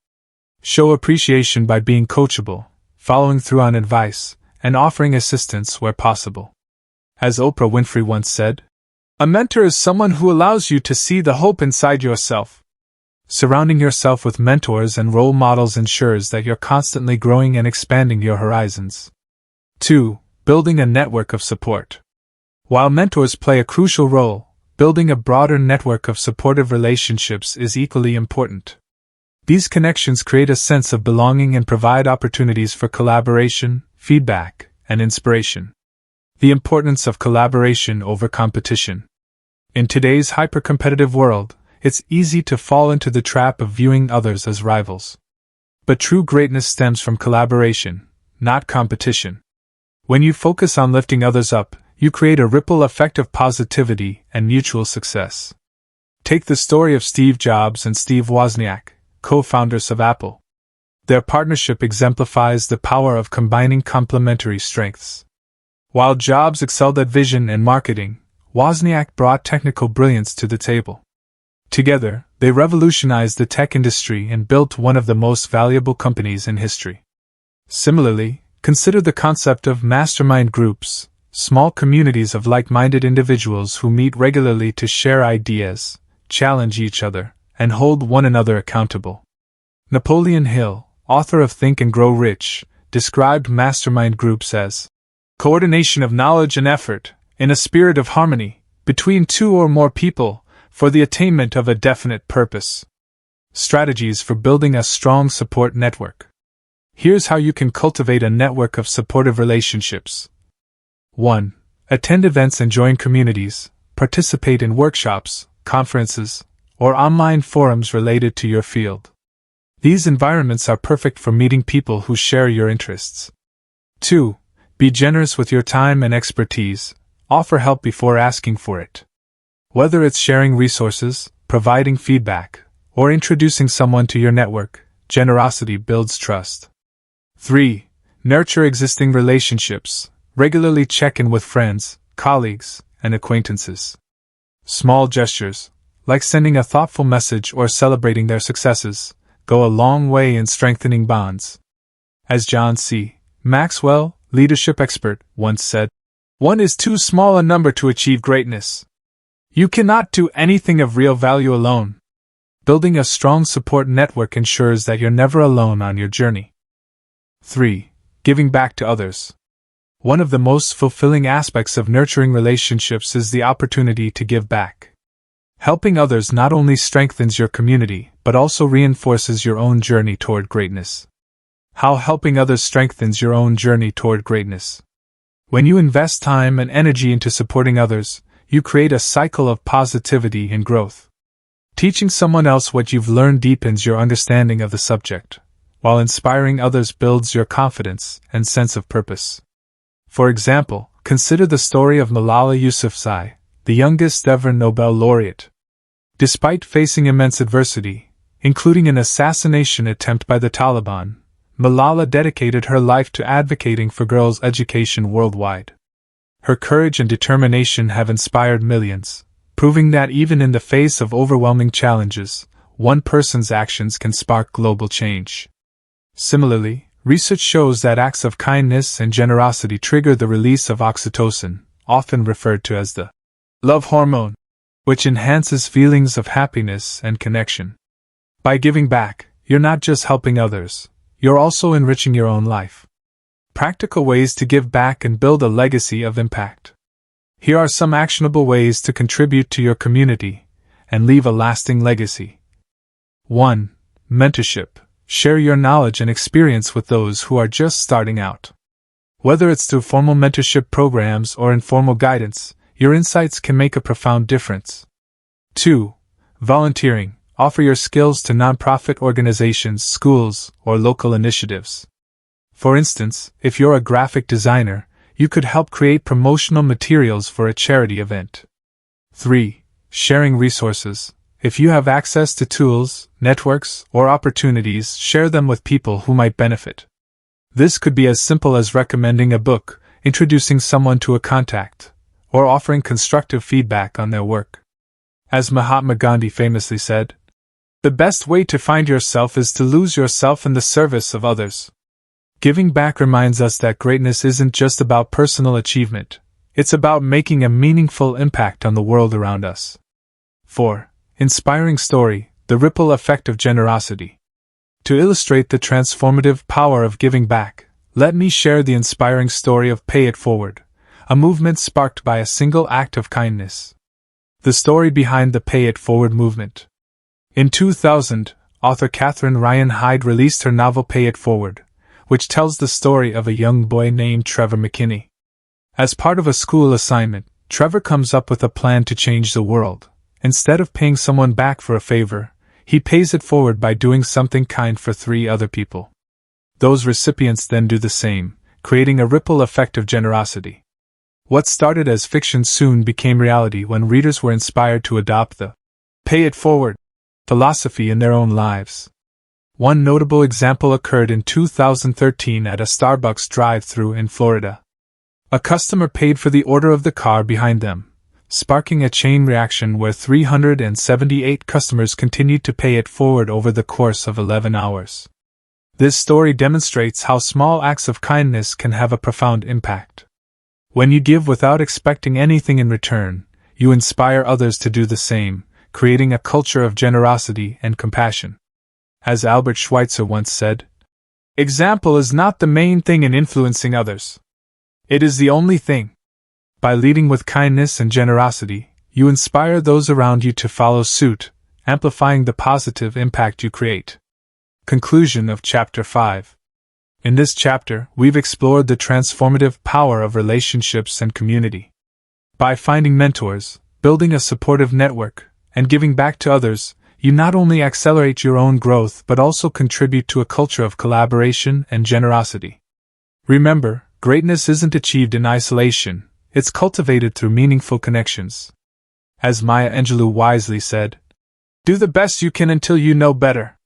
[SPEAKER 1] Show appreciation by being coachable, following through on advice, and offering assistance where possible. As Oprah Winfrey once said, "A mentor is someone who allows you to see the hope inside yourself." Surrounding yourself with mentors and role models ensures that you're constantly growing and expanding your horizons. 2. Building a network of support. While mentors play a crucial role, building a broader network of supportive relationships is equally important. These connections create a sense of belonging and provide opportunities for collaboration, feedback, and inspiration. The importance of collaboration over competition. In today's hyper-competitive world, it's easy to fall into the trap of viewing others as rivals. But true greatness stems from collaboration, not competition. When you focus on lifting others up, you create a ripple effect of positivity and mutual success. Take the story of Steve Jobs and Steve Wozniak, co-founders of Apple. Their partnership exemplifies the power of combining complementary strengths. While Jobs excelled at vision and marketing, Wozniak brought technical brilliance to the table. Together, they revolutionized the tech industry and built one of the most valuable companies in history. Similarly, consider the concept of mastermind groups, small communities of like-minded individuals who meet regularly to share ideas, challenge each other, and hold one another accountable. Napoleon Hill, author of Think and Grow Rich, described mastermind groups as coordination of knowledge and effort, in a spirit of harmony, between two or more people, for the attainment of a definite purpose. Strategies for building a strong support network. Here's how you can cultivate a network of supportive relationships. 1. Attend events and join communities. Participate in workshops, conferences, or online forums related to your field. These environments are perfect for meeting people who share your interests. 2. Be generous with your time and expertise. Offer help before asking for it. Whether it's sharing resources, providing feedback, or introducing someone to your network, generosity builds trust. 3. Nurture existing relationships. Regularly check in with friends, colleagues, and acquaintances. Small gestures, like sending a thoughtful message or celebrating their successes, go a long way in strengthening bonds. As John C. Maxwell, leadership expert, once said, "One is too small a number to achieve greatness. You cannot do anything of real value alone." Building a strong support network ensures that you're never alone on your journey. 3. Giving back to others. One of the most fulfilling aspects of nurturing relationships is the opportunity to give back. Helping others not only strengthens your community, but also reinforces your own journey toward greatness. How helping others strengthens your own journey toward greatness. When you invest time and energy into supporting others, you create a cycle of positivity and growth. Teaching someone else what you've learned deepens your understanding of the subject, while inspiring others builds your confidence and sense of purpose. For example, consider the story of Malala Yousafzai, the youngest ever Nobel laureate. Despite facing immense adversity, including an assassination attempt by the Taliban, Malala dedicated her life to advocating for girls' education worldwide. Her courage and determination have inspired millions, proving that even in the face of overwhelming challenges, one person's actions can spark global change. Similarly, research shows that acts of kindness and generosity trigger the release of oxytocin, often referred to as the love hormone, which enhances feelings of happiness and connection. By giving back, you're not just helping others, you're also enriching your own life. Practical ways to give back and build a legacy of impact. Here are some actionable ways to contribute to your community and leave a lasting legacy. 1. Mentorship. Share your knowledge and experience with those who are just starting out. Whether it's through formal mentorship programs or informal guidance, your insights can make a profound difference. 2. Volunteering. Offer your skills to nonprofit organizations, schools, or local initiatives. For instance, if you're a graphic designer, you could help create promotional materials for a charity event. 3. Sharing resources. If you have access to tools, networks, or opportunities, share them with people who might benefit. This could be as simple as recommending a book, introducing someone to a contact, or offering constructive feedback on their work. As Mahatma Gandhi famously said, "The best way to find yourself is to lose yourself in the service of others." Giving back reminds us that greatness isn't just about personal achievement, it's about making a meaningful impact on the world around us. 4. Inspiring story, the ripple effect of generosity. To illustrate the transformative power of giving back, let me share the inspiring story of Pay It Forward, a movement sparked by a single act of kindness. The story behind the Pay It Forward movement. In 2000, author Catherine Ryan Hyde released her novel Pay It Forward, which tells the story of a young boy named Trevor McKinney. As part of a school assignment, Trevor comes up with a plan to change the world. Instead of paying someone back for a favor, he pays it forward by doing something kind for 3 other people. Those recipients then do the same, creating a ripple effect of generosity. What started as fiction soon became reality when readers were inspired to adopt the Pay It Forward philosophy in their own lives. One notable example occurred in 2013 at a Starbucks drive-thru in Florida. A customer paid for the order of the car behind them, sparking a chain reaction where 378 customers continued to pay it forward over the course of 11 hours. This story demonstrates how small acts of kindness can have a profound impact. When you give without expecting anything in return, you inspire others to do the same, creating a culture of generosity and compassion. As Albert Schweitzer once said, Example is not the main thing in influencing others. It is the only thing. By leading with kindness and generosity, you inspire those around you to follow suit, amplifying the positive impact you create. Conclusion of Chapter 5. In this chapter, we've explored the transformative power of relationships and community. By finding mentors, building a supportive network, and giving back to others, you not only accelerate your own growth but also contribute to a culture of collaboration and generosity. Remember, greatness isn't achieved in isolation, it's cultivated through meaningful connections. As Maya Angelou wisely said, "Do the best you can until you know better.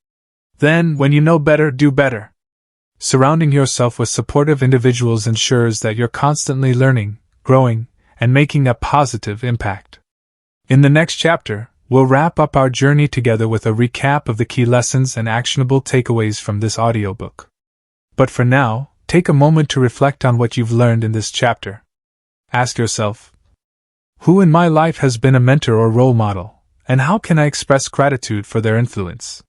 [SPEAKER 1] Then, when you know better, do better." Surrounding yourself with supportive individuals ensures that you're constantly learning, growing, and making a positive impact. In the next chapter, we'll wrap up our journey together with a recap of the key lessons and actionable takeaways from this audiobook. But for now, take a moment to reflect on what you've learned in this chapter. Ask yourself, who in my life has been a mentor or role model, and how can I express gratitude for their influence?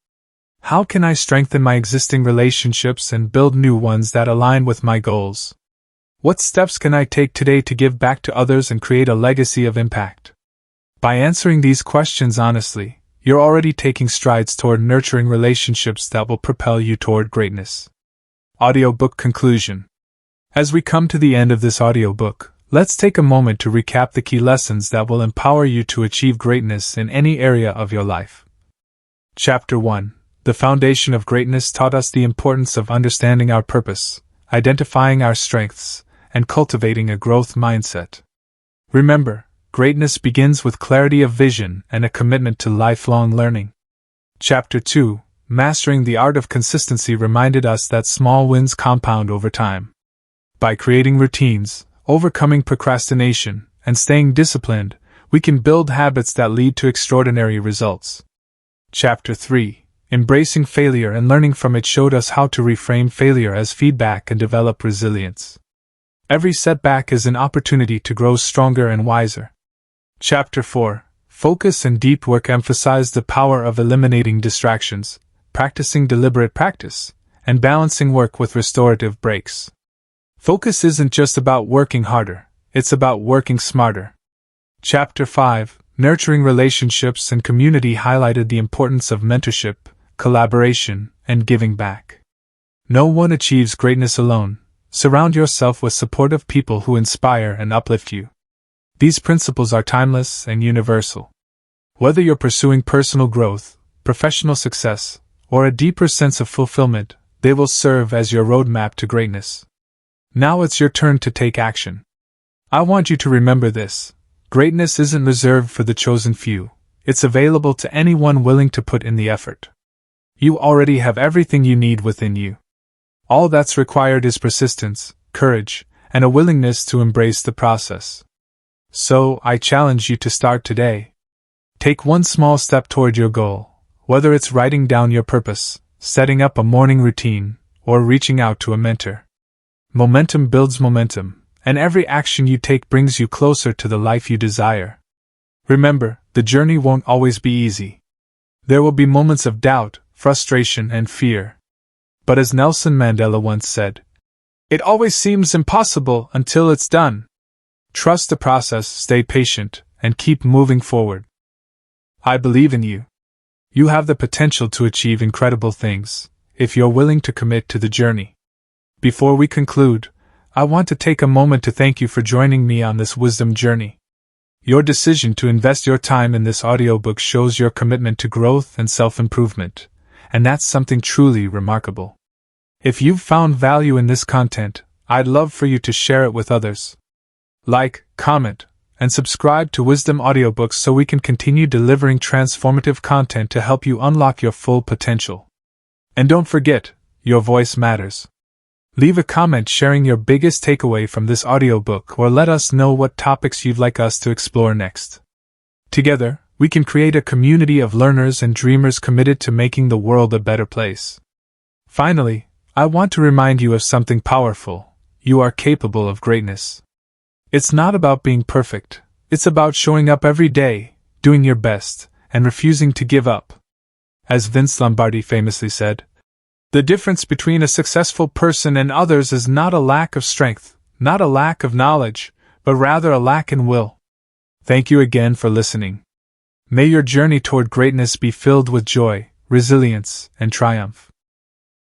[SPEAKER 1] How can I strengthen my existing relationships and build new ones that align with my goals? What steps can I take today to give back to others and create a legacy of impact? By answering these questions honestly, you're already taking strides toward nurturing relationships that will propel you toward greatness. Audiobook conclusion. As we come to the end of this audiobook, let's take a moment to recap the key lessons that will empower you to achieve greatness in any area of your life. Chapter 1. The foundation of greatness taught us the importance of understanding our purpose, identifying our strengths, and cultivating a growth mindset. Remember, greatness begins with clarity of vision and a commitment to lifelong learning. Chapter 2. Mastering the art of consistency reminded us that small wins compound over time. By creating routines, overcoming procrastination, and staying disciplined, we can build habits that lead to extraordinary results. Chapter 3. Embracing failure and learning from it showed us how to reframe failure as feedback and develop resilience. Every setback is an opportunity to grow stronger and wiser. Chapter 4. Focus and deep work emphasized the power of eliminating distractions, practicing deliberate practice, and balancing work with restorative breaks. Focus isn't just about working harder, it's about working smarter. Chapter 5. Nurturing relationships and community highlighted the importance of mentorship, collaboration, and giving back. No one achieves greatness alone. Surround yourself with supportive people who inspire and uplift you. These principles are timeless and universal. Whether you're pursuing personal growth, professional success, or a deeper sense of fulfillment, they will serve as your roadmap to greatness. Now it's your turn to take action. I want you to remember this. Greatness isn't reserved for the chosen few. It's available to anyone willing to put in the effort. You already have everything you need within you. All that's required is persistence, courage, and a willingness to embrace the process. So, I challenge you to start today. Take one small step toward your goal, whether it's writing down your purpose, setting up a morning routine, or reaching out to a mentor. Momentum builds momentum, and every action you take brings you closer to the life you desire. Remember, the journey won't always be easy. There will be moments of doubt, frustration, and fear. But as Nelson Mandela once said, "It always seems impossible until it's done." Trust the process, stay patient, and keep moving forward. I believe in you. You have the potential to achieve incredible things, if you're willing to commit to the journey. Before we conclude, I want to take a moment to thank you for joining me on this wisdom journey. Your decision to invest your time in this audiobook shows your commitment to growth and self-improvement, and that's something truly remarkable. If you've found value in this content, I'd love for you to share it with others. Like, comment, and subscribe to Wisdom Audiobooks so we can continue delivering transformative content to help you unlock your full potential. And don't forget, your voice matters. Leave a comment sharing your biggest takeaway from this audiobook or let us know what topics you'd like us to explore next. Together, we can create a community of learners and dreamers committed to making the world a better place. Finally, I want to remind you of something powerful. You are capable of greatness. It's not about being perfect, it's about showing up every day, doing your best, and refusing to give up. As Vince Lombardi famously said, The difference between a successful person and others is not a lack of strength, not a lack of knowledge, but rather a lack in will. Thank you again for listening. May your journey toward greatness be filled with joy, resilience, and triumph.